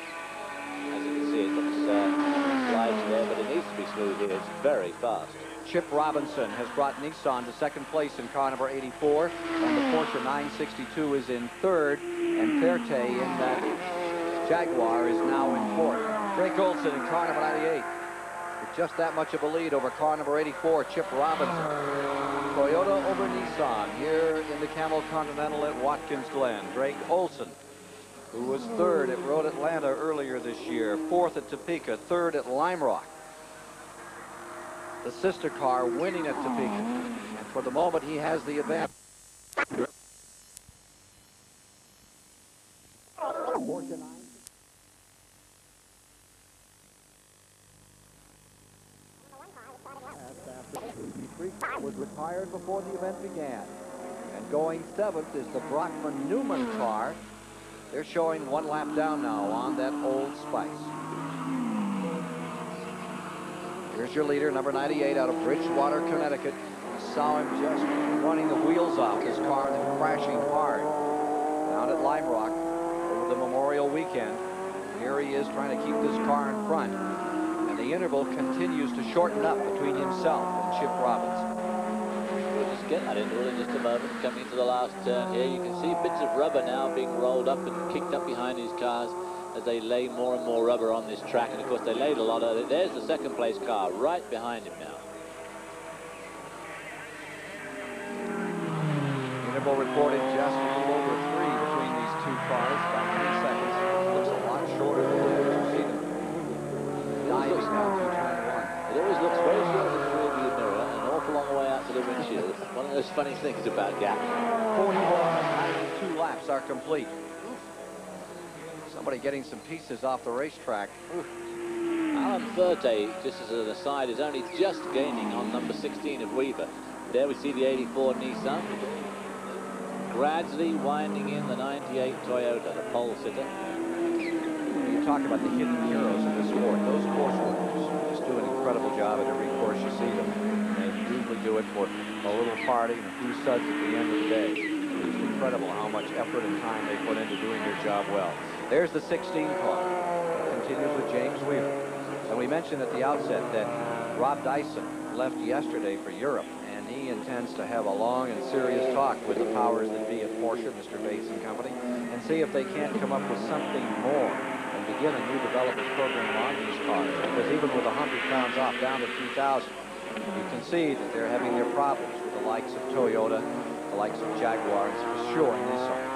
As you can see, it looks slides there, but it needs to be smooth here. It's very fast. Chip Robinson has brought Nissan to second place in car number 84, and the Porsche 962 is in third, and Ferte in that Jaguar is now in fourth. Drake Olson in car number 98 with just that much of a lead over car number 84, Chip Robinson. Toyota over Nissan here in the Camel Continental at Watkins Glen. Drake Olson, who was third at Road Atlanta earlier this year, fourth at Topeka, third at Lime Rock. the sister car winning at Topeka. And for the moment, he has the advantage. Was retired before the event began. And going 7th is the Brockman-Newman car. They're showing 1 lap down now on that Old Spice. Here's your leader, number 98, out of Bridgewater, Connecticut. Saw him just running the wheels off his car and then crashing hard down at Lime Rock over the Memorial Weekend. Here he is trying to keep this car in front. And the interval continues to shorten up between himself and Chip Robbins. We'll just get that interval in just a moment. Coming into the last turn here, you can see bits of rubber now being rolled up and kicked up behind these cars as they lay more and more rubber on this track. And of course, they laid a lot of it. There's the second place car right behind him now. Interval recorded just a little over 3 between these two cars, about 3 seconds. Looks a lot shorter than you see them diving now, 2:21. It always looks very short in the rearview mirror, an awful long way out to the windshield. One of those funny things about Gap. 41.92 laps are complete. Somebody getting some pieces off the racetrack. Alan Furte, just as an aside, is only just gaining on number 16 of Weaver. There we see the 84 Nissan. Gradually winding in the 98 Toyota, the pole sitter. You talk about the hidden heroes of the sport. Those course workers just do an incredible job at every course you see them. They usually do it for a little party and a few suds at the end of the day. It's incredible how much effort and time they put into doing their job well. There's the 16 car. Continues with James Weaver. And we mentioned at the outset that Rob Dyson left yesterday for Europe, and he intends to have a long and serious talk with the powers that be at Porsche, Mr. Bates and company, and see if they can't come up with something more and begin a new development program on these cars. Because even with 100 pounds off down to 3,000, you can see that they're having their problems with the likes of Toyota, the likes of Jaguar, and for sure Nissan.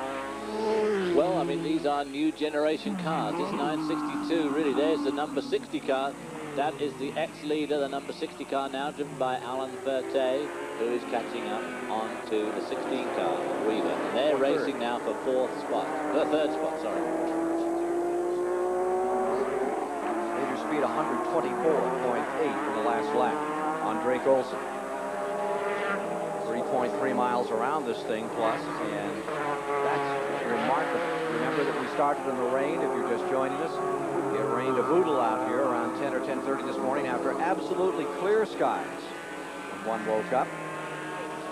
Well, I mean, these are new generation cars. This 962, really, there's the number 60 car. That is the ex-leader, the number 60 car, now driven by Alan Furte, who is catching up onto the 16 car, Weaver. And they're racing now for third spot, sorry. Major speed 124.8 for the last lap on Drake Olson. 3.3 miles around this thing plus, and that's remarkable. Remember that we started in the rain, if you're just joining us. It rained a boodle out here around 10 or 10:30 this morning after absolutely clear skies. When one woke up,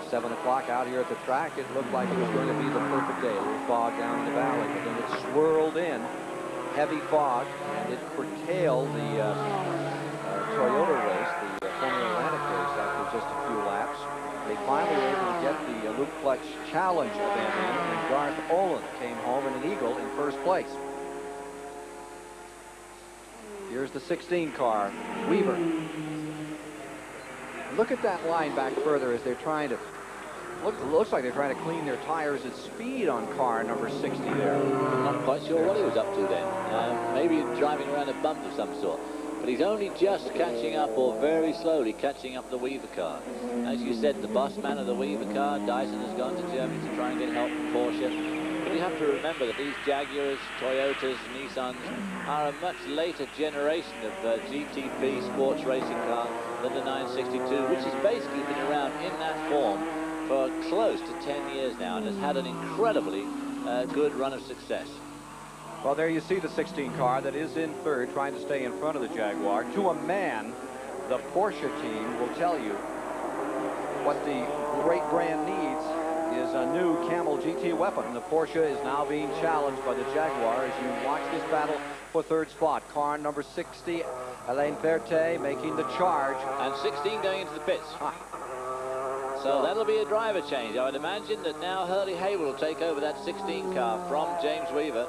7 o'clock out here at the track, it looked like it was going to be the perfect day. A little fog down in the valley, but then it swirled in, heavy fog, and it curtailed the Toyota race, the Formula Atlantic race, after just a few laps. They finally were able to get the Luke Clutch Challenge event in, and Garth Olin came home in an eagle in first place. Here's the 16 car, Weaver. Look at that line back further as they're trying to, looks like they're trying to clean their tires at speed on car number 60 there. I'm not quite sure what he was up to then. Maybe driving around a bump of some sort. But he's only just catching up, or very slowly catching up the Weaver car. As you said, the boss man of the Weaver car, Dyson, has gone to Germany to try and get help from Porsche. But you have to remember that these Jaguars, Toyotas, Nissans are a much later generation of GTP sports racing car than the 962, which has basically been around in that form for close to 10 years now and has had an incredibly good run of success. Well, there you see the 16 car that is in third, trying to stay in front of the Jaguar. To a man, the Porsche team will tell you what the great brand needs is a new Camel GT weapon. The Porsche is now being challenged by the Jaguar as you watch this battle for third spot. Car number 60, Alain Berthet making the charge. And 16 going into the pits. So that'll be a driver change. I would imagine that now Hurley Haywood will take over that 16 car from James Weaver,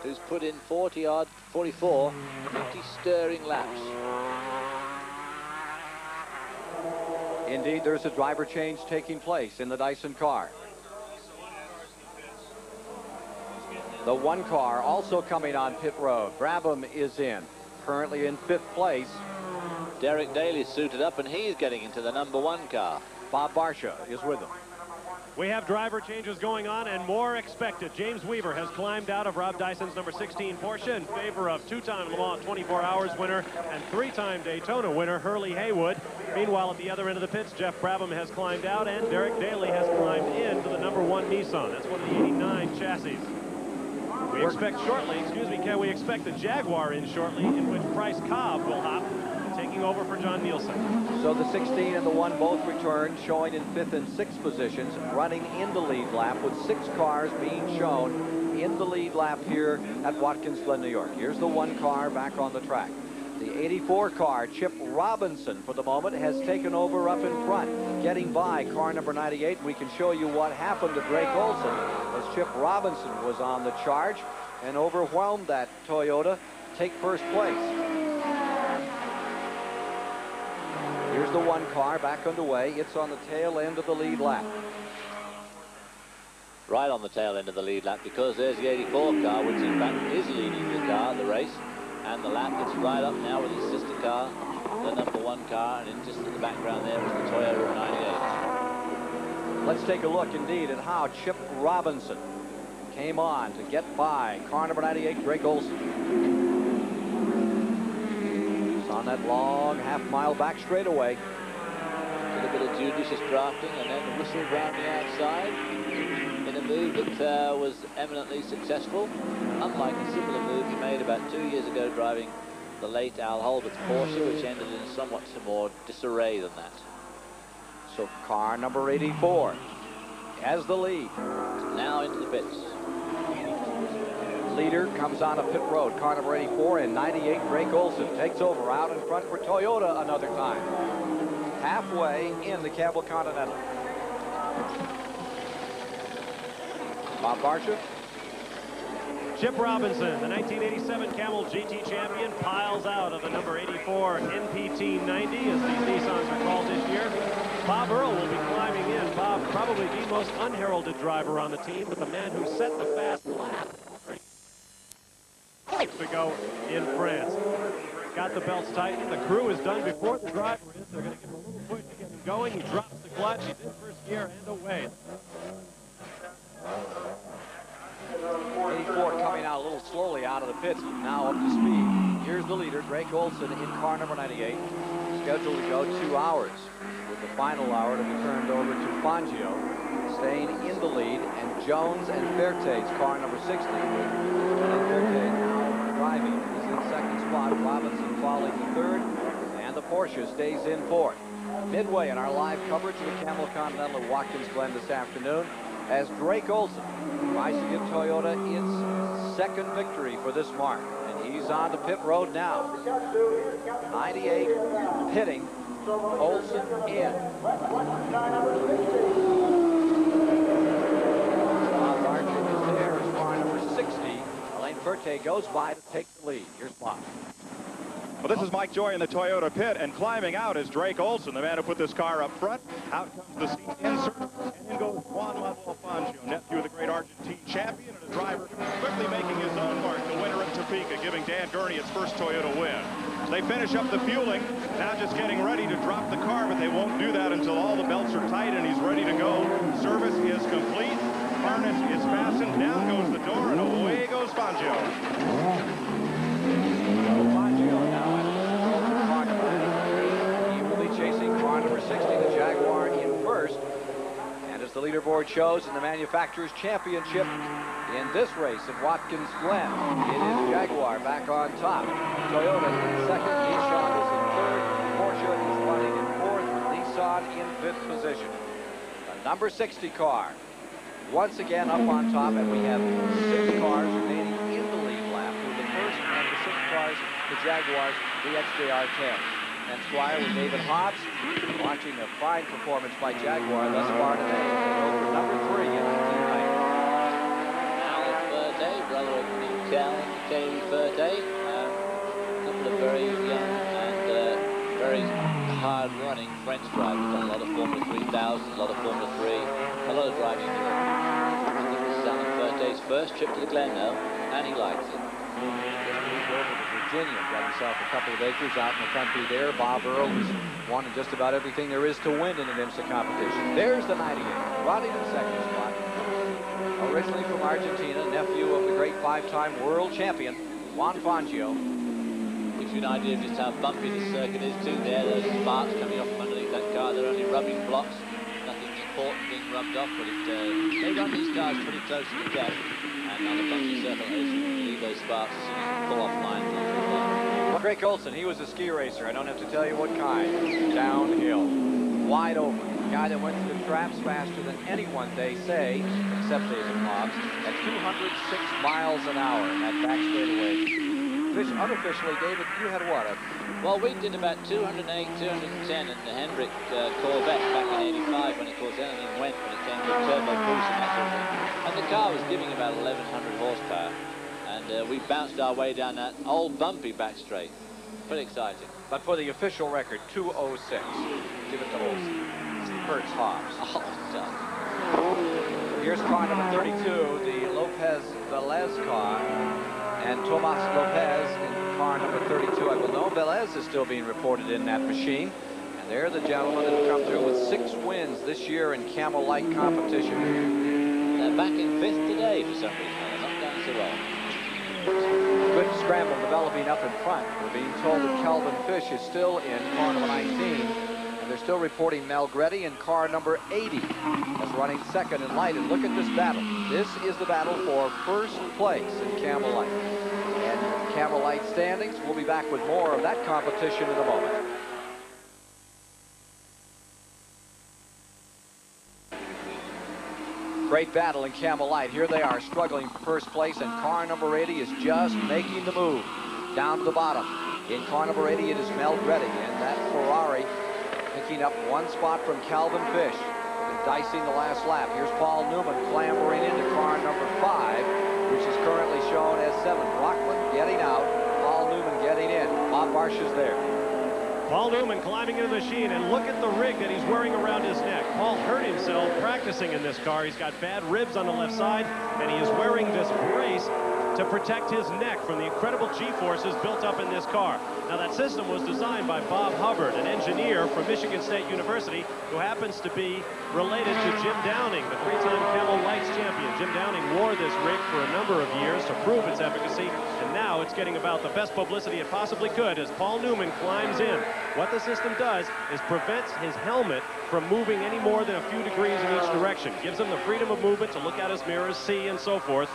who's put in 40-odd, 44, 50 stirring laps. Indeed, there's a driver change taking place in the Dyson car. The one car also coming on pit road. Brabham is in, currently in 5th place. Derek Daly's suited up, and he's getting into the #1 car. Bob Barsha is with them. We have driver changes going on and more expected. James Weaver has climbed out of Rob Dyson's #16 Porsche in favor of two-time Le Mans 24 Hours winner and three-time Daytona winner Hurley Haywood. Meanwhile, at the other end of the pits, Jeff Brabham has climbed out and Derek Daly has climbed into the #1 Nissan. That's one of the 89 chassis. We expect shortly, Ken, we expect the Jaguar in shortly, in which Bryce Cobb will hop, taking over for John Nielsen. So the 16 and the 1 both returned, showing in 5th and 6th positions, running in the lead lap with 6 cars being shown in the lead lap here at Watkins Glen, New York. Here's the 1 car back on the track. The 84 car, Chip Robinson, for the moment, has taken over up in front, getting by car number 98. We can show you what happened to Drake Olson as Chip Robinson was on the charge and overwhelmed that Toyota, take first place. Here's the 1 car back underway. It's on the tail end of the lead lap. Right on the tail end of the lead lap, because there's the 84 car, which in fact is leading the race. And the lap gets right up now with his sister car, the #1 car, and in just in the background there is the Toyota 98. Let's take a look indeed at how Chip Robinson came on to get by car number 98, Drake Olson. On that long half-mile back straightaway. Did a bit of judicious drafting and then the whistle round the outside in a move that was eminently successful, unlike a similar move he made about 2 years ago driving the late Al Holbert's Porsche, which ended in somewhat more disarray than that. So car number 84 has the lead. Now into the pits. Leader comes on a pit road. Car number 84 and 98, Drake Olson, takes over out in front for Toyota another time. Halfway in the Campbell Continental. Bob Barsha. Chip Robinson, the 1987 Camel GT champion, piles out of the number 84 NPT 90, as these Nissans are called this year. Bob Earl will be climbing in. Bob, probably the most unheralded driver on the team, but the man who set the fast lap ago in France. Got the belts tightened. The crew is done before the driver is. They're going to give him a little push to get him going. He drops the clutch. He's in first gear and away. 84 coming out a little slowly out of the pits, now up to speed. Here's the leader, Drake Olson, in car number 98, scheduled to go 2 hours, with the final hour to be turned over to Fangio, staying in the lead, and Jones and Ferte's car number 60. And Ferte now driving, is in 2nd spot, Robinson following the 3rd, and the Porsche stays in 4th. Midway in our live coverage of the Camel Continental at Watkins Glen this afternoon, as Drake Olson tries to give Toyota its 2nd victory for this mark. And he's on to pit road now. 98 pitting, Olson in. Bob Archer is there as car number 60. Alain Ferte goes by to take the lead. Here's Bob. Well, this is Mike Joy in the Toyota pit, and climbing out is Drake Olson, the man who put this car up front. Out comes the seat insert, and in goes Juan Manuel Fangio, nephew of the great Argentine champion, and a driver quickly making his own mark, the winner in Topeka, giving Dan Gurney his first Toyota win. They finish up the fueling, now just getting ready to drop the car, but they won't do that until all the belts are tight and he's ready to go. Service is complete, harness is fastened, down goes the door, and away goes Fangio. Chasing car number 60, the Jaguar, in first. And as the leaderboard shows in the Manufacturers' Championship in this race at Watkins Glen, it is Jaguar back on top. Toyota in 2nd, Nissan is in 3rd, Porsche is running in 4th, Nissan in 5th position. The number 60 car once again up on top, and we have 6 cars remaining in the lead lap, with the first and the 6 cars, the Jaguars, the XJR-10. And Squire with David Hobbs, watching a fine performance by Jaguar thus far today. They go for number 3 in the team rank. Al Ferte, brother of Mikel and Katie Ferte, a couple of very young and very hard-running French drivers. Done a lot of Formula 3000, a lot of Formula 3, a lot of driving in Europe. This is Alan Ferte today's first trip to the Glen now, and he likes it. Just moved over to Virginia, got himself a couple of acres out in the country there. Bob Earl has won just about everything there is to win in an IMSA competition. There's the 98, running in second spot. Originally from Argentina, nephew of the great 5-time world champion, Juan Fangio. Gives you an idea of just how bumpy the circuit is too there. Those sparks coming off from underneath that car, they're only rubbing blocks. Nothing important being rubbed off, but they run these cars pretty close to the deck. And on the bumpy circle, you leave those sparks as soon as you pull off line. Well, Greg Olson, he was a ski racer. I don't have to tell you what kind. Downhill, wide open. A guy that went through the traps faster than anyone, they say, except David Hobbs, at 206 miles an hour in that back straightaway. Unofficially, David, you had what? Well, we did about 208, 210 in the Hendrick Corvette back in '85 when, of course, anything went when it came to turbo boost and that sort of thing. And the car was giving about 1,100 horsepower. And we bounced our way down that old bumpy back straight. Pretty exciting. But for the official record, 206. Give it to Olson. Hurts Hobbs. Oh, done. Here's car number 32, the Lopez Velez car. And Tomas Lopez in car number 32. I will know Velez is still being reported in that machine. And they're the gentlemen that have come through with 6 wins this year in Camel Light competition. They're back in 5th today for some reason. They're not done so well. Good scramble developing up in front. We're being told that Calvin Fish is still in car number 19. And they're still reporting Mel Gretty in car number 80 as running second in light. And look at this battle. This is the battle for first place in Camel Light. And Camel Light standings, we'll be back with more of that competition in a moment. Great battle in Camel Light. Here they are struggling for first place, and car number 80 is just making the move down to the bottom. In car number 80, it is Mel Gretty, and that Ferrari picking up 1 spot from Calvin Fish. Dicing the last lap. Here's Paul Newman clambering into car number 5, which is currently shown as 7. Brockman getting out, Paul Newman getting in. Bob Barsha's there. Paul Newman climbing into the machine, and look at the rig that he's wearing around his neck. Paul hurt himself practicing in this car. He's got bad ribs on the left side, and he is wearing this brace to protect his neck from the incredible G-forces built up in this car. Now, that system was designed by Bob Hubbard, an engineer from Michigan State University, who happens to be related to Jim Downing, the 3-time Camel Lights champion. Jim Downing wore this rig for a number of years to prove its efficacy, and now it's getting about the best publicity it possibly could as Paul Newman climbs in. What the system does is prevents his helmet from moving any more than a few degrees in each direction. Gives him the freedom of movement to look out his mirrors, see, and so forth.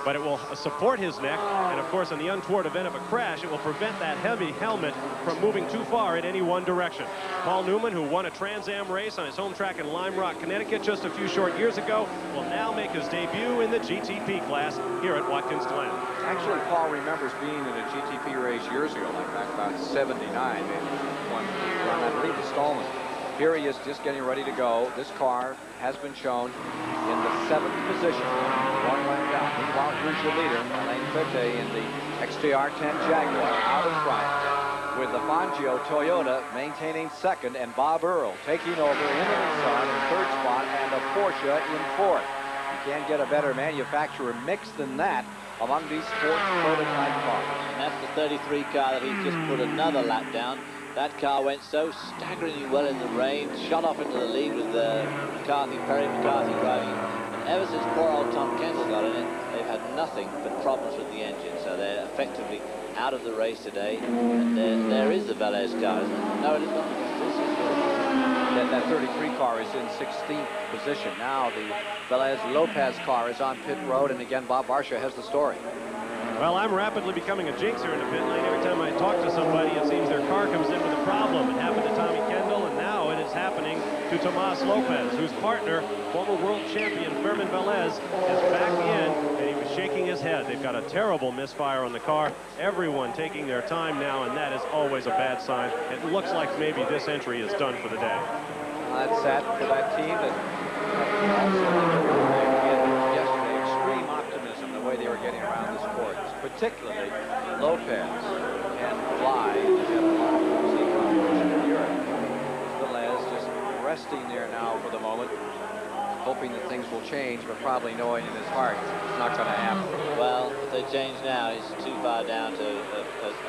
But it will support his neck, and of course, in the untoward event of a crash, it will prevent that heavy helmet from moving too far in any one direction. Paul Newman, who won a Trans Am race on his home track in Lime Rock, Connecticut just a few short years ago, will now make his debut in the GTP class here at Watkins Glen. Actually, Paul remembers being in a GTP race years ago, like back about 79, maybe one run, I believe, the Stallman. Here he is just getting ready to go. This car has been shown in the 7th position. 1 lap down. Meanwhile, here's your leader, Alain Fete, in the XJR10 Jaguar out in front, with the Fangio Toyota maintaining 2nd, and Bob Earl taking over in the Nissan in 3rd spot, and a Porsche in 4th. You can't get a better manufacturer mix than that among these sports prototype cars. And that's the 33 car that he just put another lap down. That car went so staggeringly well in the rain, shot off into the lead with Perry McCarthy driving. And ever since poor old Tom Kendall got in it, they've had nothing but problems with the engine. So they're effectively out of the race today. And there is the Velez car, isn't it? No, it is not. That 33 car is in 16th position. Now the Velez Lopez car is on pit road, and again, Bob Barsha has the story. Well, I'm rapidly becoming a jinxer in the pit lane. Every time I talk to somebody, it seems their car comes in with a problem. It happened to Tommy Kendall, and now it is happening to Tomas Lopez, whose partner, former world champion Fermin Velez, is back in, and he was shaking his head. They've got a terrible misfire on the car. Everyone taking their time now, and that is always a bad sign. It looks like maybe this entry is done for the day. That's sad for that team that also yesterday extreme optimism the way they were getting around this course, particularly Lopez and Fly. Velez just resting there now for the moment. hoping that things will change, but probably knowing in his heart it's not going to happen. Well, if they change now, he's too far down to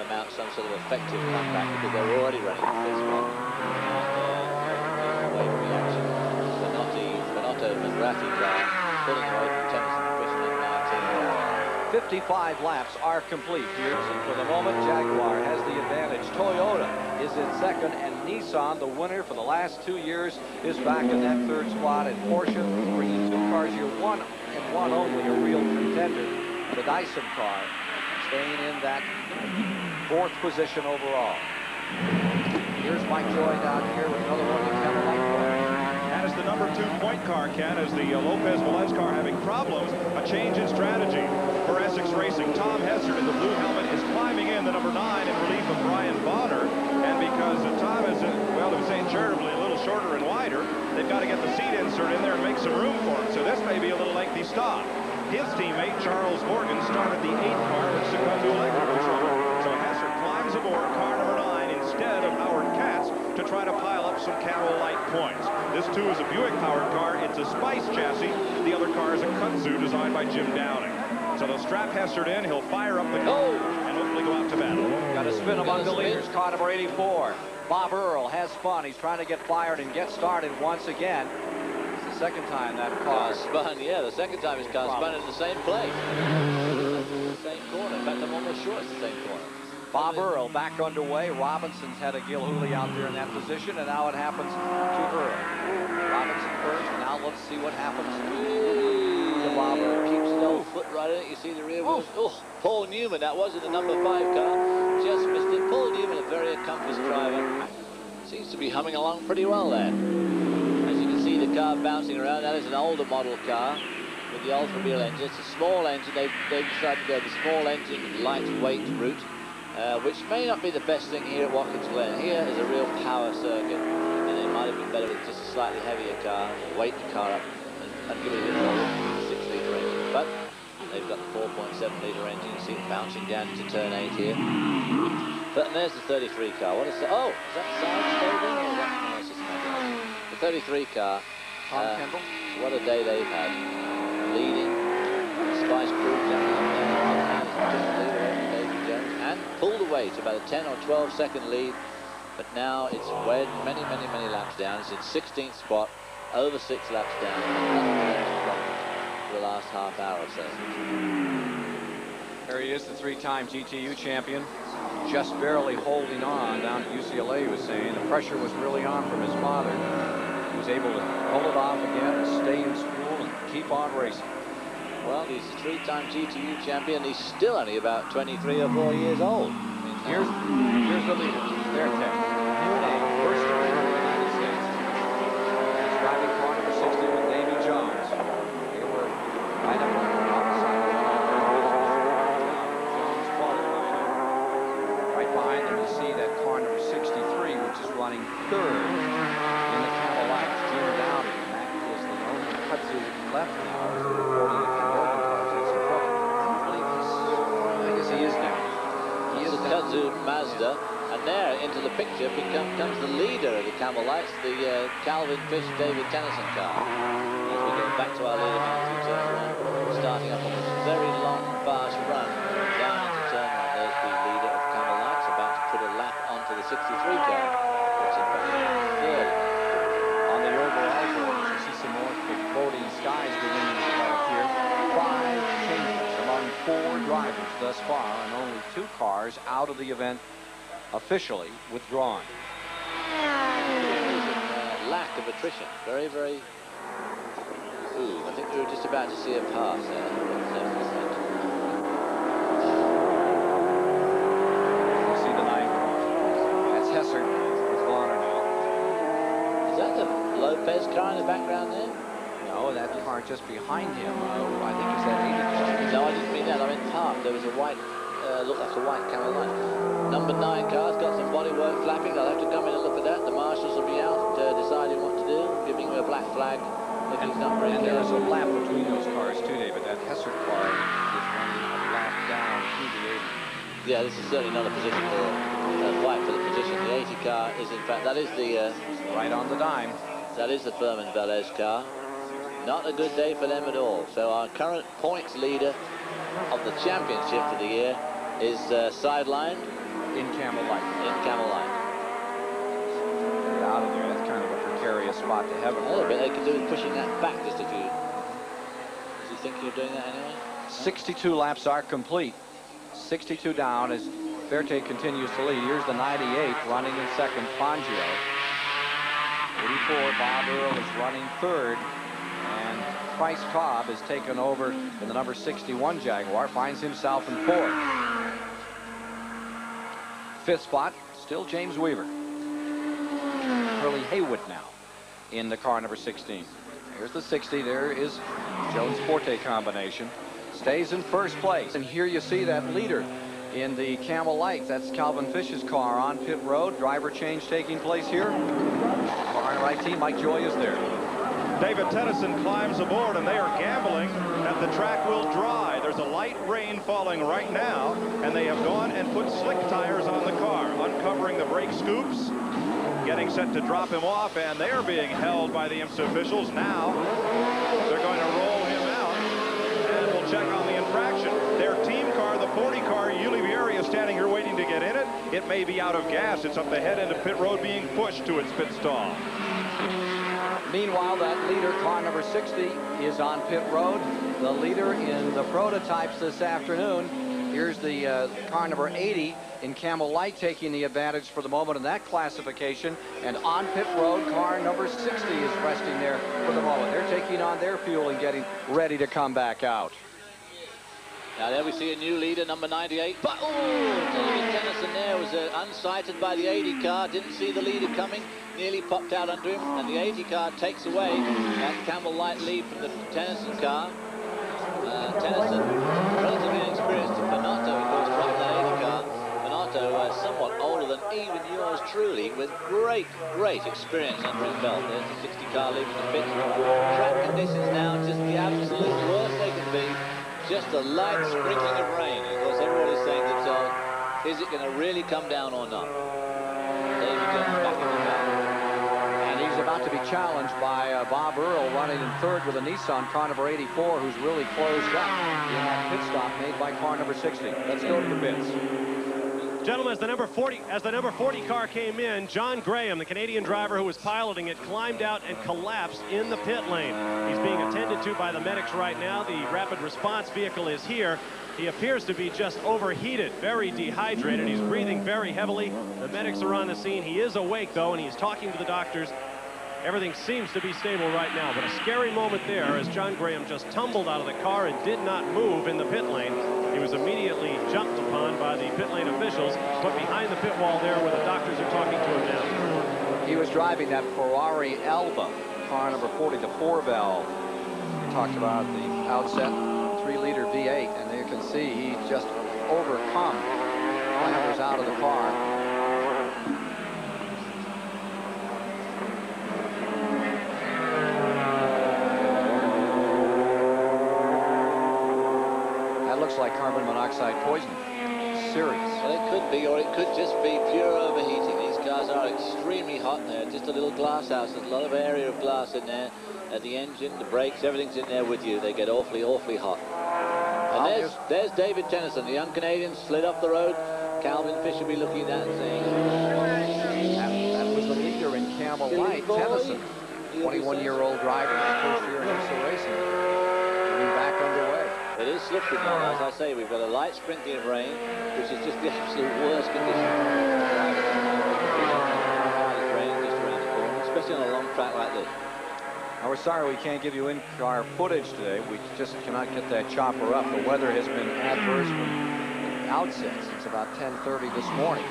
amount some sort of effective comeback because they're already running the fifth one. And wave reaction. Benotto McGrath's car pulling away from Tennyson Fishman at 19. 55 laps are complete here, and for the moment, Jaguar has the advantage. Toyota is in second, and Nissan, the winner for the last 2 years, is back in that third spot. And Porsche, bringing 2 cars here, one and one only, a real contender. The Dyson car staying in that 4th position overall. Here's Mike Joy down here with another one of the Cadillac points. That is the number 2 point car, Ken, as the Lopez Velez car having problems. A change in strategy for Essex Racing. Tom Hessert in the blue helmet is climbing in the number 9 in relief of Brian Bonner. And because Tom is, well, to say charitably, a little shorter and wider, they've got to get the seat insert in there and make some room for him. So this may be a little lengthy stop. His teammate, Charles Morgan, started the 8th car but succumbed to electrical trouble. So Hessert climbs aboard car number 9 instead of Howard Katz to try to pile up some Camel Light points. This, too, is a Buick-powered car. It's a Spice chassis. The other car is a kudzu designed by Jim Downing. So they'll strap Hessert in. He'll fire up the car and hopefully go out to battle. Got to spin among the leaders. Car number 84. Bob Earl has fun. He's trying to get fired and get started once again. It's the second time that car spun. Yeah, the second time his car spun in the same place. Same corner. In fact, I'm almost sure it's the same corner. Bob Earl back underway. Robinson's had a Gilhooly out there in that position, and now it happens to Earl. Robinson first. Now let's see what happens to Bob Earl. Keeps his old foot right in it. You see the rear wheels. Oh, Paul Newman. That was in the number 5 car. Just missed it. Paul Newman, a very accomplished driver. Seems to be humming along pretty well there. As you can see, the car bouncing around. That is an older model car with the Ultramobile engine. It's a small engine. They've decided to go the small engine, lightweight route. Which may not be the best thing here at Watkins Glen. Here is a real power circuit, and it might have been better with just a slightly heavier car, weight the car up, and give it a bit more 6-litre engine. But they've got the 4.7-litre engine. You see it bouncing down into turn 8 here. But and there's the 33 car. What is that? Oh, is that side staging or what? No, it's just the 33 car. Tom Kendall. What a day they've had. Leading Spice Crew down and pulled away to about a 10 or 12 second lead, but now it's way many laps down. It's in 16th spot, over 6 laps down, for the last half hour or so. There he is, the 3-time GTU champion, just barely holding on down at UCLA. He was saying the pressure was really on from his father. He was able to pull it off again and stay in school and keep on racing. Well, he's a 3-time GTU champion. He's still only about 23 or 4 years old. Here's the leader. There, Ted. First time in the United States. He's driving car number 60 with Davy Jones. They were right up on the outside of the Jones qualified. Right behind them, you see that car number 63, which is running 3rd in the Cadillac. Jim Downing. And that is the only kudzu left now. Kudzu Mazda, and there into the picture comes the leader of the Camel Lights, the Calvin Fish David Tennyson car. As we go back to our leader through turn 1, starting up on this very long, fast run down into turn 1. There's the leader of Camel Lights about to put a lap onto the 63 car, which is third. On the overall board, you see some more floating skies beginning to develop here. 5 changes among 4 drivers thus far, and only 2 cars out of the event officially withdrawn. Lack of attrition. Very. Ooh, I think we were just about to see a pass there. You see the 9 car. That's Hessert with Bonner now. Is that the Lopez car in the background there? No, that car just behind him. I think it's that 80 car. No, I didn't mean that. I meant parked. There was a white, looked like a white Camel Light. Number 9 car's got some bodywork flapping. They'll have to come in and look at that. The marshals will be out deciding what to do, giving him a black flag if he's not very careful. And there's a lap between those cars too, David. That Hessert car is running a lap down through the 80. Yeah, this is certainly not a position for a fight for the position. The 80 car is, in fact, that is the... right on the dime. That is the Furman Velez car. Not a good day for them at all. So our current points leader of the championship for the year is sidelined In Camel Light. in Camel Light. Get out of there. That's kind of a precarious spot to have it. A little bit they could do is pushing that back just a few. Is he thinking of doing that anyway? 62 laps are complete. 62 down as Verte continues to lead. Here's the 98 running in second, Fangio. 84, Bob Earl is running third. And Price Cobb has taken over in the number 61 Jaguar, finds himself in fourth. Fifth spot, still James Weaver. Curly Haywood now in the car number 16. Here's the 60. There is Jones-Forte combination. Stays in first place. And here you see that leader in the Camel Light. That's Calvin Fish's car on pit road. Driver change taking place here. Car on the right team, Mike Joy is there. David Tennyson climbs aboard, and they are gambling that the track will dry. There's a light rain falling right now, and they have gone and put slick tires on the car, uncovering the brake scoops, getting set to drop him off, and they are being held by the IMSA officials. Now they're going to roll him out, and we'll check on the infraction. Their team car, the 40 car, Yuli Vieri, is standing here waiting to get in it. It may be out of gas. It's up the head end of pit road being pushed to its pit stall. Meanwhile, that leader, car number 60, is on pit road. The leader in the prototypes this afternoon. Here's the car number 80 in Camel Light taking the advantage for the moment in that classification. And on pit road, car number 60 is resting there for the moment. They're taking on their fuel and getting ready to come back out. Now there we see a new leader, number 98. But, David Tennyson there was unsighted by the 80 car. Didn't see the leader coming. Nearly popped out under him. And the 80 car takes away that Camel Light lead from the Tennyson car. Tennyson, relatively inexperienced. Bernardo, of course, driving that 80 car. Bernardo, somewhat older than even yours truly, with great experience under his belt. There's the 60 car leaving the pit. Track conditions now, just the absolute worst they can be. Just a light sprinkling of rain. Of course, everybody's saying to themselves, is it going to really come down or not? David Jones back in the car. And he's about to be challenged by Bob Earl running in third with a Nissan car number 84, who's really closed up in that pit stop made by car number 60. Let's go to the pits. Gentlemen, as the number 40 car came in, John Graham, the Canadian driver who was piloting it, climbed out and collapsed in the pit lane. He's being attended to by the medics right now. The rapid response vehicle is here. He appears to be just overheated, very dehydrated. He's breathing very heavily. The medics are on the scene. He is awake, though, and he's talking to the doctors. Everything seems to be stable right now, but a scary moment there as John Graham just tumbled out of the car and did not move in the pit lane. He was immediately jumped upon by the pit lane officials, put behind the pit wall there where the doctors are talking to him now. He was driving that Ferrari Alba, car number 40, the 4-valve. We talked about the outset 3-liter V8, and you can see he just overcome clambers out of the car. Like carbon monoxide poisoning. Serious. Well, it could be, or it could just be pure overheating. These cars are extremely hot there. Just a little glass house. There's a lot of area of glass in there. The engine, the brakes, everything's in there with you. They get awfully hot. And there's David Tennyson, the young Canadian, slid off the road. Calvin Fish will be looking at that and saying... That was the leader in Camel Light, Tennyson. 21-year-old driver, first year in IMSA racing. Getting back underway. It is slippery now, as I say. We've got a light sprinkling of rain, which is just the absolute worst condition. It's raining just around the corner, especially on a long track like this. Now, we're sorry we can't give you in-car footage today. We just cannot get that chopper up. The weather has been adverse from the outset since about 10:30 this morning.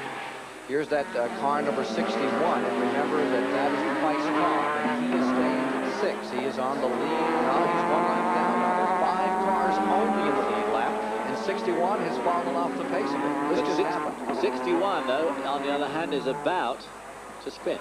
Here's that car number 61, and remember that is Price Cobb, and he is staying at 6. He is on the lead. Now he's 1 lap down. Now there's 5 cars only in the lead lap, and 61 has fallen off the pace of it. This just happened. 61, though, on the other hand, is about to spin.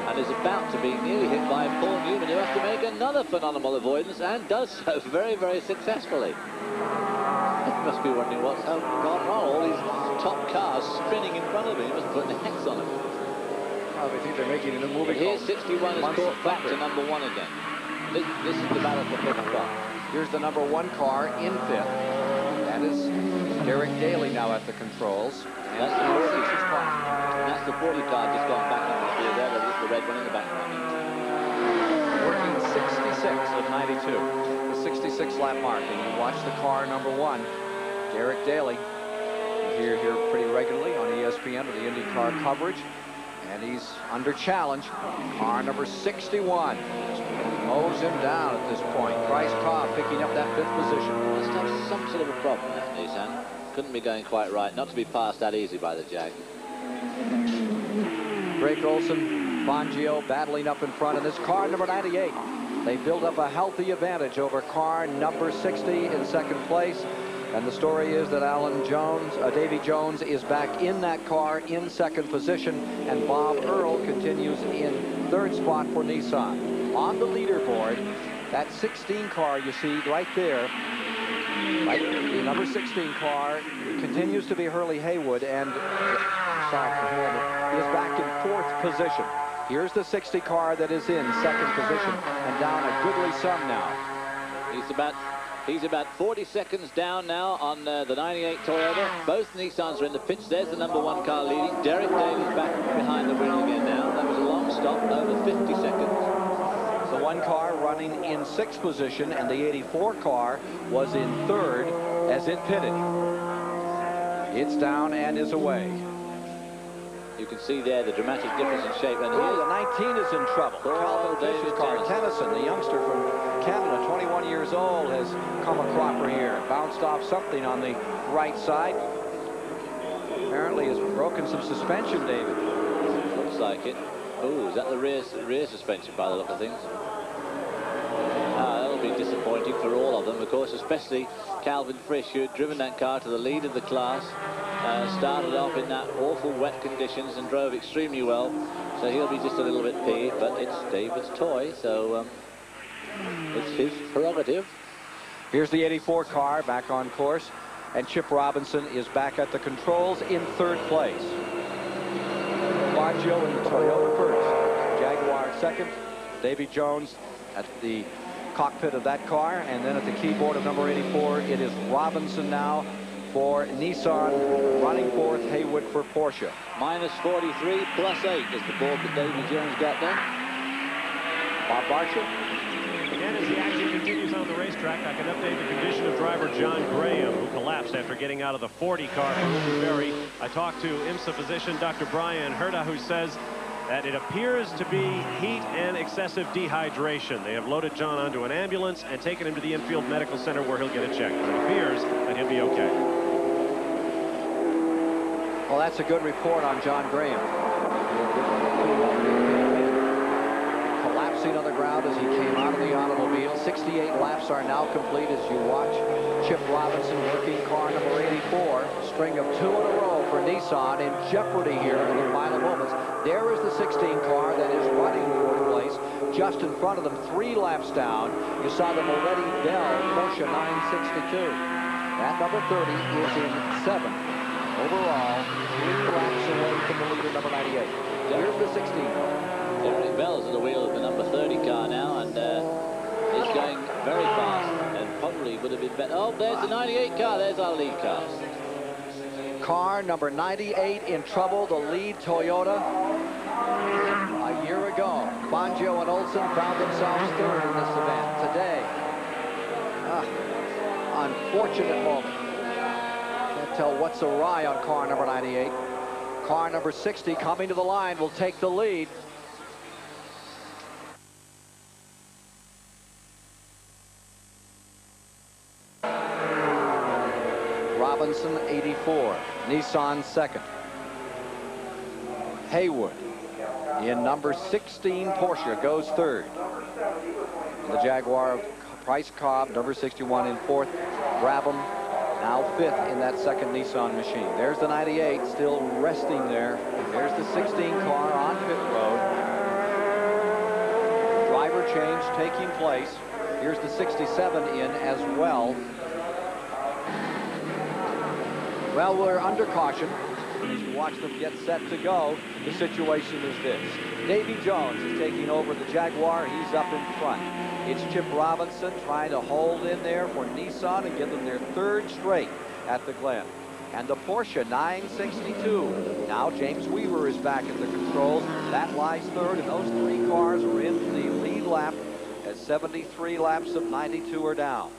And is about to be nearly hit by Paul Newman, who has to make another phenomenal avoidance, and does so very, very successfully. You must be wondering what's gone wrong. All these top cars spinning in front of him. He must put the hex on him. Well, they think they're making a new movie. But here's 61 is caught back to number 1 again. This is the battle for fifth spot. Here's the number 1 car in 5th. That is Derek Daly now at the controls. And That's the 40 spot. And that's the 40 car just gone back into the field there, but it's the red one in the background. Working 66 of 92. The 66 lap mark. And you watch the car number 1, Derek Daly. You hear here pretty regularly on ESPN with the IndyCar coverage. And he's under challenge. Car number 61 mows him down at this point. Bryce Cobb picking up that 5th position. Must have some sort of a problem, that Nissan. Couldn't be going quite right. Not to be passed that easy by the Jag. Drake Olson, Fangio battling up in front of this car number 98. They build up a healthy advantage over car number 60 in 2nd place. And the story is that Davy Jones is back in that car in 2nd position, and Bob Earl continues in 3rd spot for Nissan. On the leaderboard, that 16 car you see right there, right, the number 16 car continues to be Hurley Haywood, and he is back in 4th position. Here's the 60 car that is in 2nd position and down a goodly sum now. He's about 40 seconds down now on the 98 Toyota. Both Nissans are in the pits. There's the number 1 car leading. Derek Daly's back behind the wheel again now. That was a long stop, over 50 seconds. The 1 car running in 6th position, and the 84 car was in 3rd as it pitted. It's down and is away. You can see there the dramatic difference in shape. And the 19 is in trouble. Calvin Fish's car. Tennyson, the youngster from Canada, 21 years old, has come a cropper here. Bounced off something on the right side. Apparently has broken some suspension, David. Looks like it. Oh, is that the rear suspension by the look of things? That'll be disappointing for all of them, of course, especially Calvin Frisch, who had driven that car to the lead of the class. Started off in that awful wet conditions and drove extremely well, so he'll be just a little bit peeved, but it's David's toy, so it's his prerogative. Here's the 84 car back on course, and Chip Robinson is back at the controls in 3rd place. Fangio in the Toyota first, Jaguar 2nd, Davy Jones at the cockpit of that car, and then at the keyboard of number 84, it is Robinson now for Nissan, running 4th, Haywood for Porsche. Minus 43 plus 8 is the board that Davy Jones got there. Bob Barcia. And as the action continues on the racetrack, I can update the condition of driver John Graham, who collapsed after getting out of the 40 car for Ruby Berry. I talked to IMSA physician Dr. Brian Herta, who says that it appears to be heat and excessive dehydration. They have loaded John onto an ambulance and taken him to the Infield Medical Center, where he'll get a check. But it appears that he'll be okay. Well, that's a good report on John Graham. Collapsing on the ground as he came out of the automobile. 68 laps are now complete as you watch Chip Robinson working car number 84. String of 2 in a row for Nissan in jeopardy here in the final moments. There is the 16 car that is running 4th place. Just in front of them, 3 laps down, you saw the Moretti Bell Porsche 962. That number 30 is in 7th. Overall, 3 laps away from the leader, number 98. Here's the 16 car. Derek Bell's at the wheel of the number 30 car now, and is going very fast, and probably would have been better. Oh, there's the 98 car. There's our lead car. Car number 98 in trouble, the lead Toyota. A year ago, Fangio and Olson found themselves 3rd in this event. Today, unfortunate moment. Can't tell what's awry on car number 98. Car number 60 coming to the line will take the lead. Robinson 84, Nissan 2nd. Haywood in number 16 Porsche goes 3rd. The Jaguar Bryce Cobb, number 61 in 4th. Brabham now 5th in that 2nd Nissan machine. There's the 98 still resting there. There's the 16 car on pit road. Driver change taking place. Here's the 67 in as well. Well, we're under caution. and as you watch them get set to go, the situation is this. Davy Jones is taking over the Jaguar. He's up in front. It's Chip Robinson trying to hold in there for Nissan and give them their third straight at the Glen. And the Porsche 962. Now James Weaver is back at the controls. That lies third, and those three cars are in the lead lap as 73 laps of 92 are down.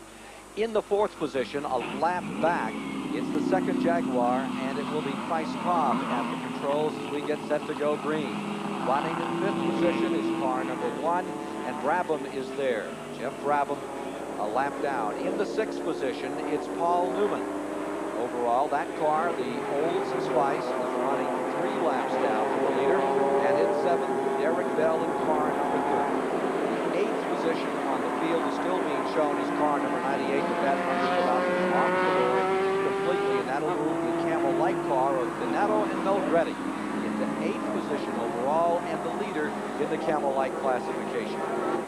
In the fourth position, a lap back, it's the second Jaguar, and it will be Price Cobb at the controls as we get set to go green. Running in fifth position is car number 1, and Brabham is there. Jeff Brabham a lap down. In the sixth position, it's Paul Newman. Overall, that car, the Olds Spice, is running 3 laps down for the leader, and in seventh, Derek Bell in car number 30. The eighth position on the field is still being shown as car number 98, but that number is about to off the board completely, and that'll move the Camel Light car of Donato and Meldretti into 8th position overall, and the leader in the Camel Light classification.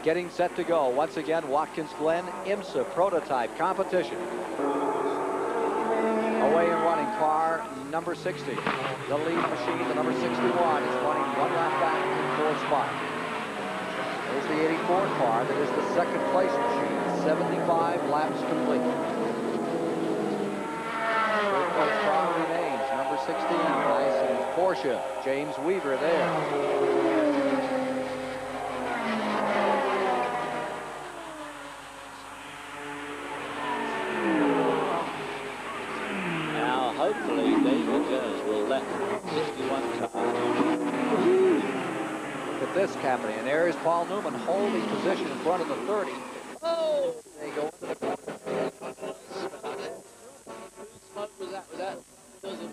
Getting set to go, once again, Watkins Glen IMSA prototype competition. Away and running car number 60. The lead machine, the number 61, is running 1 lap back in 4th spot. There's the 84 car that is the second place machine, 75 laps complete. Third place car remains, number 16, nice and Porsche, James Weaver there. Hopefully, David Jones will let 61 car. Look at this happening, and there is Paul Newman holding position in front of the 30. Oh! They go into the corner. Whose smoke was that? Was that because of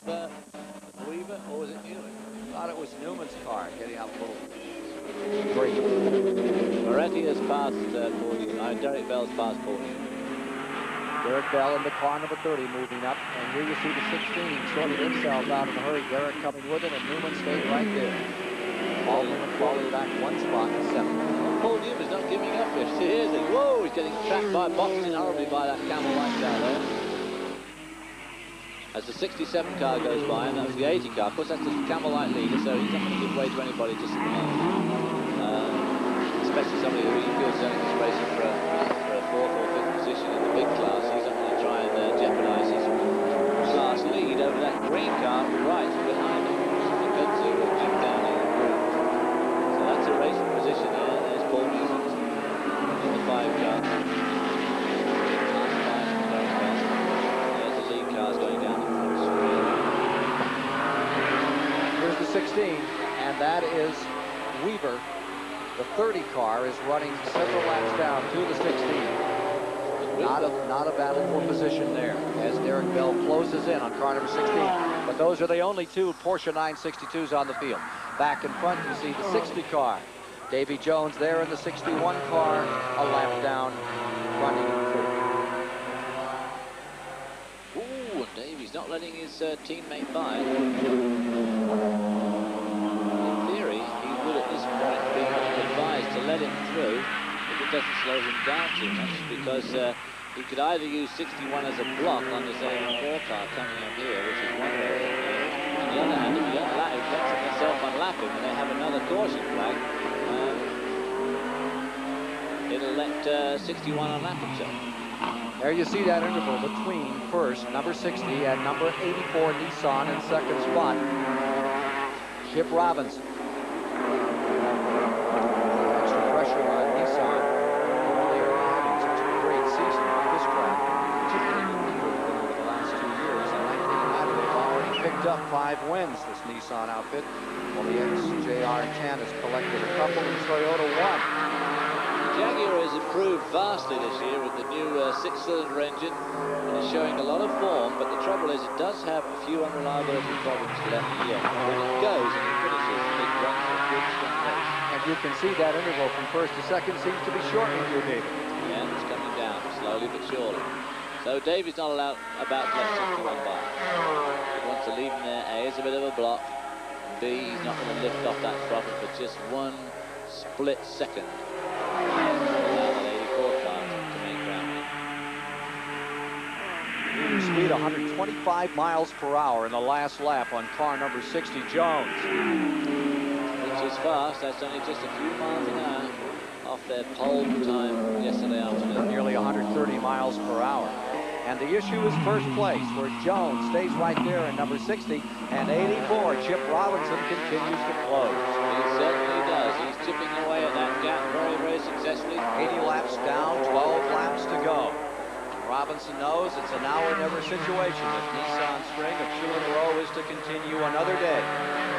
Weaver, or was it Newman? I thought it was Newman's car getting out a little great. Moretti has passed Derek Bell's passed Paul Newman. Derek Bell in the car number 30 moving up, and here you see the 16 sorted himself out in a hurry. Derek coming with him, and Newman stayed right there. Paul Newman falling back 1 spot to 7th. Paul Newman's not giving up here. Here's it. Whoa, he's getting trapped by boxing horribly by that Camel Light car there. As the 67 car goes by, and that was the 80 car. Of course, that's the Camel Light leader, so he's not going to give way to anybody just at the moment. Especially somebody who he feels is racing for a 4th or 5th position in the big class. He's not going to try and jeopardize his class lead over that green car right behind him. The good to Jim Downey. So that's a racing position there. There's Paul Newman in the 5 car. There's the lead cars going down the front straight. Here's the 16, and that is Weaver. The 30 car is running several laps down to the 16. Not a battle for position there as Derek Bell closes in on car number 16. But those are the only 2 Porsche 962s on the field. Back in front, you see the 60 car. Davy Jones there in the 61 car, a lap down, running in 4th. Ooh, and Davy's not letting his teammate by. To let him through if it doesn't slow him down too much, because he could either use 61 as a block on this 84 car coming up here, which is one way. On the other hand, if he lets himself unlap him and they have another caution flag, it'll let 61 unlap himself. There you see that interval between first, number 60, and number 84 Nissan in 2nd spot. Chip Robinson. Up 5 wins, this Nissan outfit. Well, the XJR10 has collected a couple, and Toyota won. Jaguar has improved vastly this year with the new 6-cylinder engine, and is showing a lot of form, but the trouble is it does have a few unreliability problems left yet. When it goes and it finishes, it runs a good strong race. And you can see that interval from first to second seems to be shortening here, David. Yeah, it's coming down, slowly but surely. So Davy's not about to let 61 by. He wants to leave him there. A is a bit of a block. B, he's not going to lift off that throttle for just 1 split second. Allow that 84 car to make ground. Leader speed, 125 miles per hour in the last lap on car number 60, Jones. Which is fast. That's only just a few miles an hour off their pole time yesterday afternoon. Nearly 130 miles per hour. And the issue is first place, where Jones stays right there in number 60, and 84, Chip Robinson, continues to close. He certainly does. He's chipping away at that gap very, very successfully. 80 laps down, 12 laps to go. Robinson knows it's a now or never situation. The Nissan string of 2 in a row is to continue another day.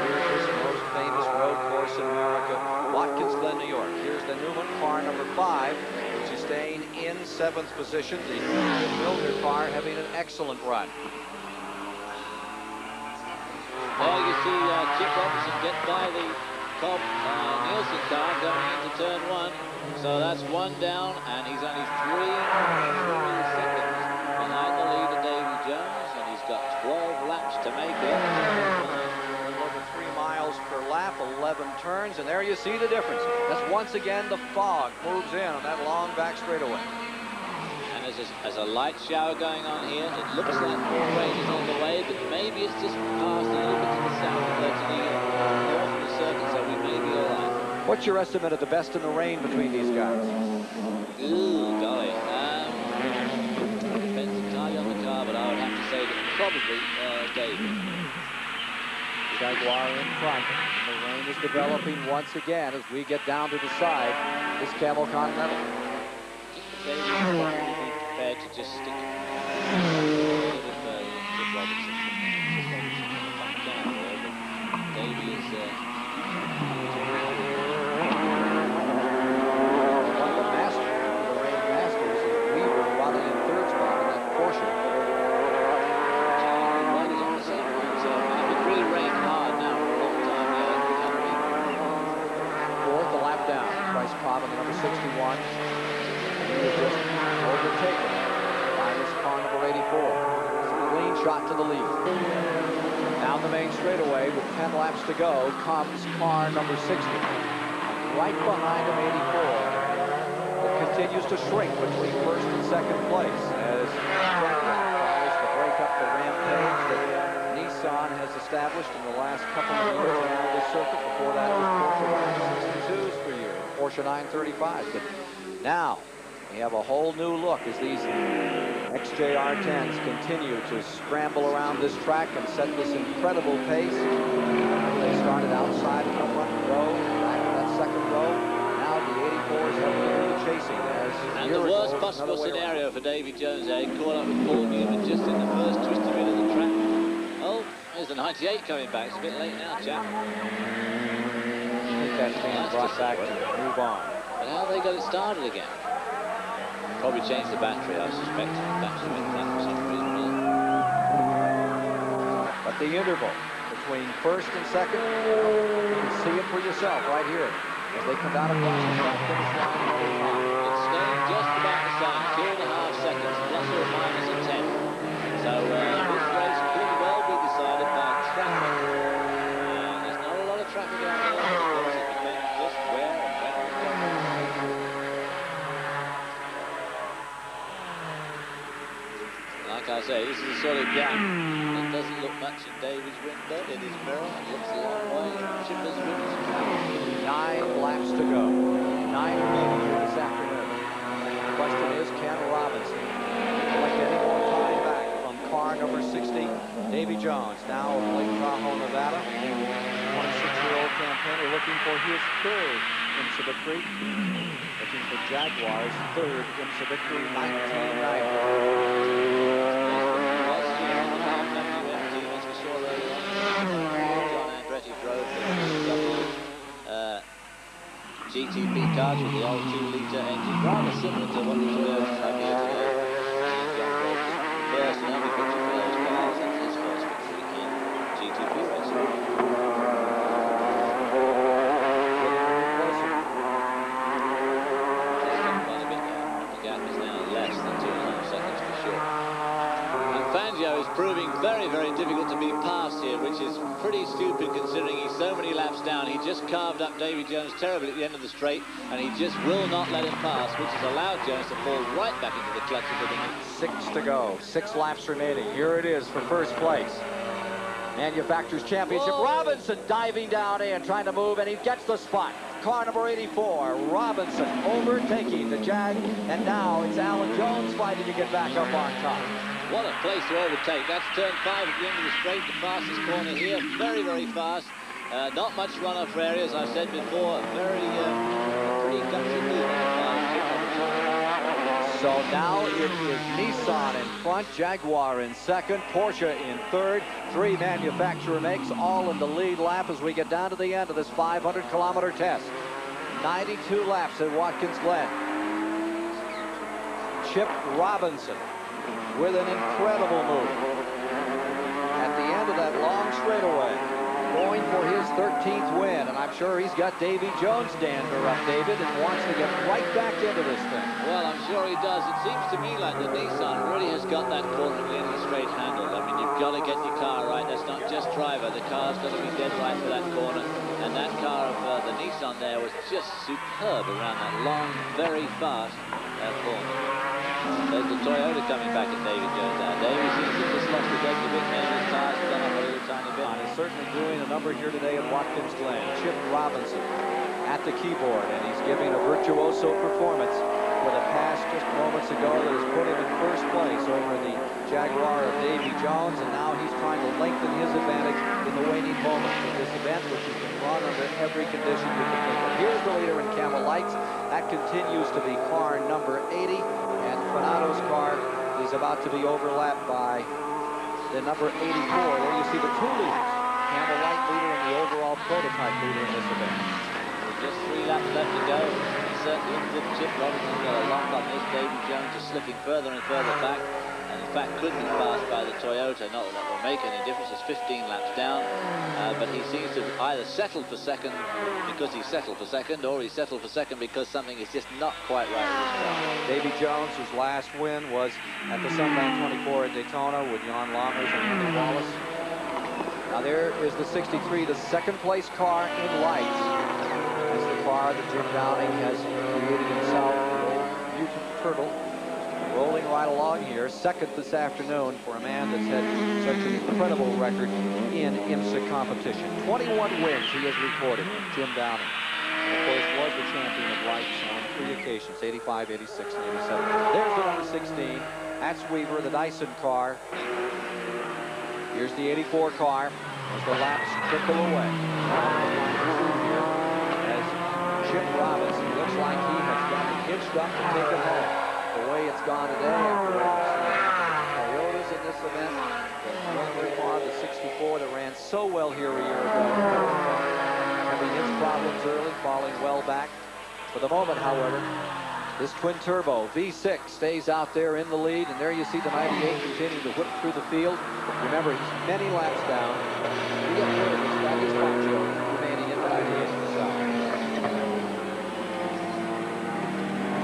Here is the most famous road course in America, Watkins Glen, New York. Here's the Newman car number 5, which is staying in 7th position. The Milner car having an excellent run. Well, you see Chip Robinson get by the Cobb Nielsen car going into turn 1. So that's 1 down, and he's only 3 seconds behind the leader, Davy Jones, and he's got 12 laps to make it. Over 3 miles per lap, 11 turns, and there you see the difference. That's once again the fog moves in on that long back straightaway. And there's a light shower going on here. It looks like more rain is on the way, but maybe it's just passed a little bit to the south, to the north of the circuit, so we may be all right. What's your estimate of the best in the rain between these guys? Ooh, golly. Depends entirely on the car, but I would have to say that probably David. Jaguar in front. The rain is developing once again as we get down to the side. This Camel Continental. David probably be prepared to just stick with Robinson. Davey is Cobb on the number 61. And he was just overtaken by this car number 84. It's a clean shot to the lead. Down the main straightaway with 10 laps to go comes car number 60. Right behind him, 84. It continues to shrink between first and second place as Jaguar tries to break up the rampage that Nissan has established in the last couple of years around this circuit. Before that, it was Porsche 962s for years. Porsche 935s, but now we have a whole new look as these XJR10s continue to scramble around this track and set this incredible pace. They started outside of the front row, back in that second row. Now the 84s have a little bit of chasing as and the worst possible scenario for Davy Jones, caught up with Paul Newman just in the first twist of it of the track. Oh, there's the 98 coming back. It's a bit late now, chap. That's being brought back to move on. But how they got it started again? Probably changed the battery, I suspect. The battery went flat for some reason. But the interval between first and second, you can see it for yourself right here as they come down across the track finish line. It's staying just about the same, 2.5 seconds, plus or minus a 10. So this race could well be decided by traffic. There's not a lot of traffic out there. Like I say, this is a sort of gap. It doesn't look much in David's window, in his mirror. It looks a long way in Chipper's window. 9 laps to go. 9 remaining here this afternoon. The question is, can Robinson collect any more time back from car number 60, Davy Jones, now of Lake Tahoe, Nevada. 26-year-old campaigner looking for his 3rd IMSA victory. Looking for Jaguar's 3rd IMSA victory, 1990. GTP cars with the old 2-litre engine, rather similar to what the Toyotas have here today. First and only victory for those cars, and his first victory in GTP racing. Quite a bit now. The gap is now less than 2.5 seconds for sure. And Fangio is proving very, very difficult to be passed here, which which is pretty stupid considering he's so many laps down. He just carved up Davy Jones terribly at the end of the straight, and he just will not let him pass, which has allowed Jones to fall right back into the clutch of the limit. 6 to go, 6 laps remaining. Here it is for first place. Manufacturers Championship. Whoa. Robinson diving down in, trying to move, and he gets the spot. Car number 84, Robinson overtaking the Jag, and now it's Alan Jones fighting to get back up on top. What a place to overtake. That's turn 5 at the end of the straight, the fastest corner here. Very, very fast. Not much runoff area, as I said before. Very pretty gutsy move. So now it is Nissan in front, Jaguar in second, Porsche in third. 3 manufacturer makes, all in the lead lap as we get down to the end of this 500-kilometer test. 92 laps at Watkins Glen. Chip Robinson with an incredible move at the end of that long straightaway, going for his 13th win, and I'm sure he's got Davy Jones' dander up, David, and wants to get right back into this thing. Well, I'm sure he does. It seems to me like the Nissan really has got that corner at the end of the straight handle. I mean, you've got to get your car right. That's not just driver. The car's got to be dead right for that corner. And that car of the Nissan there was just superb around that long, very fast corner. There's the Toyota coming back at David Jones now. David seems to have just lost the edge a bit. Maybe his car's done up a little tiny bit. He's certainly doing a number here today at Watkins Glen. Chip Robinson at the keyboard, and he's giving a virtuoso performance with a pass just moments ago that has put him in first place over the Jaguar of Davy Jones, and now he's trying to lengthen his advantage in the waning moments of this event, which has been run under every condition you can think of. Here's the leader in Camel Lights. That continues to be car number 80, and Fernando's car is about to be overlapped by the number 84. There you see the 2 leaders. Camel Light leader and the overall prototype leader in this event. Just 3 laps left to go. Certainly good. Chip Robinson's got a lock on this. Davy Jones is slipping further and further back, and in fact could be passed by the Toyota. Not that that will make any difference. It's 15 laps down, but he seems to have either settled for second because he settled for second, or he settled for second because something is just not quite right with his car. Davy Jones, whose last win was at the Sunland 24 at Daytona with Jan Lammers and Andy Wallace. Now there is the 63, the second place car in lights. That's the car that Jim Downing has created himself, the mutant turtle, rolling right along here. Second this afternoon for a man that's had such an incredible record in IMSA competition. 21 wins he has recorded, Jim Downing. And of course, was the champion of lights on 3 occasions, 85, 86, and 87. There's the number 16. That's Weaver, the Dyson car. Here's the 84 car as the laps trickle away. As Chip Robinson looks like he has got it hitched up to take it home. The way it's gone today after Toyotas in this event, the 64 that ran so well here a year ago. Having its problems early, falling well back. For the moment, however, this twin-turbo V6 stays out there in the lead, and there you see the 98 continuing to whip through the field. Remember, he's many laps down. He's got his poncho remaining in the 98 himself.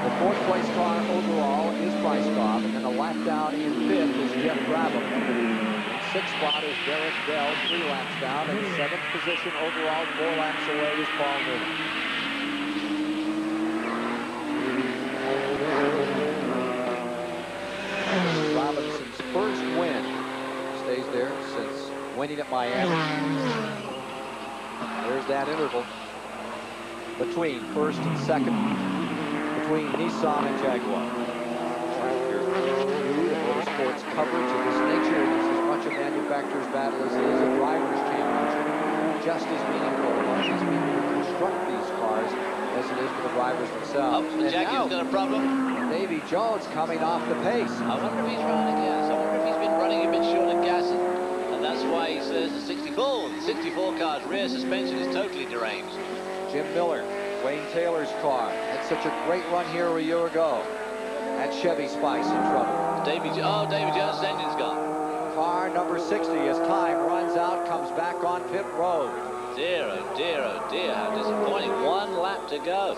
The 4th place car overall is Pryskov, and then a lap down in 5th is Jeff Brabham. 6th spot is Derek Bell, 3 laps down, and 7th position overall, 4 laps away is Paul Newman. Robinson's first win stays there since winning at Miami. There's that interval between first and second, between Nissan and Jaguar. Your mood and motorsports coverage of this nature is as much a manufacturer's battle as it is a driver's championship. Just as meaningful among these people who construct these cars as it is for the drivers themselves. Oh, Jackie's got a problem. Davy Jones coming off the pace. I wonder if he's running out of gas. I wonder if he's been running a bit short of gas, and that's why he says the 64. The 64 car's rear suspension is totally deranged. Jim Miller, Wayne Taylor's car, had such a great run here a year ago. That Chevy Spice in trouble. Davy Jones' engine's gone. Car number 60 as time runs out, comes back on pit road. Dear, oh dear, oh dear, how disappointing. 1 lap to go.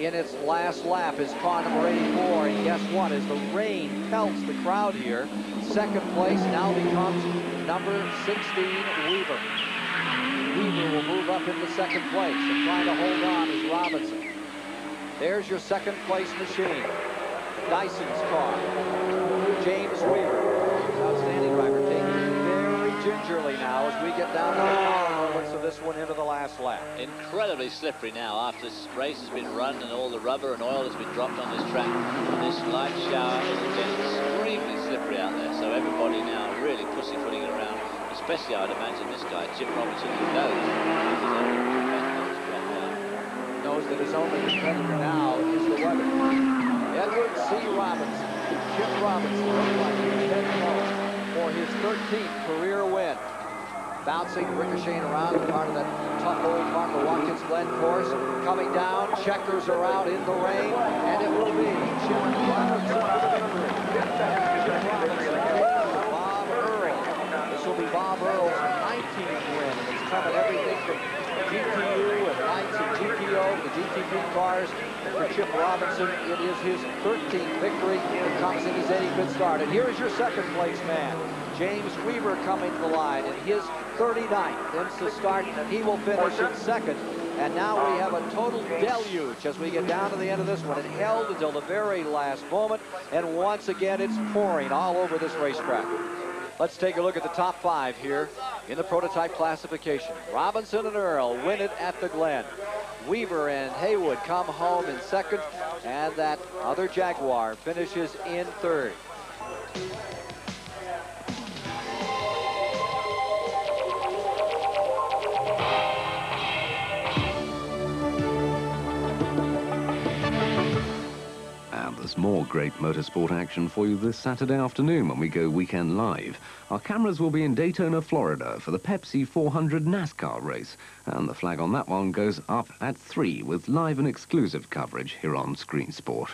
in its last lap is car number 84. And guess what? As the rain pelts the crowd here, second place now becomes number 16, Weaver. Weaver will move up into second place, and trying to hold on is Robinson. There's your second place machine. Dyson's car. James Weaver, outstanding driver, taking it very gingerly now as we get down to the final moments of this one into the last lap. Incredibly slippery now after this race has been run and all the rubber and oil has been dropped on this track. This light shower is again extremely slippery out there, so everybody now really pussyfooting it around, especially I'd imagine this guy, Chip Robinson, who knows that his only competitor now is the weather. Edward C. Robinson, Chip Robinson, looks like he's heading home for his 13th career win. Bouncing, ricocheting around part of that tough old part of the Watkins Glen course. Coming down, checkers are out in the rain, and it will be Chip Robinson for the victory. Chip Robinson, Bob Earl. This will be Bob Earl's 19th win, and it's coming everything from GTU and lights and GTO, the GTP cars. And for Chip Robinson, it is his 13th victory. It comes in his 85th start. And here is your second place man, James Weaver, coming to the line in his 39th IMSA start, and he will finish in second. And now we have a total deluge as we get down to the end of this one. It held until the very last moment, and once again it's pouring all over this racetrack. Let's take a look at the top five here in the prototype classification. Robinson and Earl win it at the Glen. Weaver and Haywood come home in second, and that other Jaguar finishes in third. There's more great motorsport action for you this Saturday afternoon when we go weekend live. Our cameras will be in Daytona, Florida for the Pepsi 400 NASCAR race, and the flag on that one goes up at 3 with live and exclusive coverage here on Screen Sport.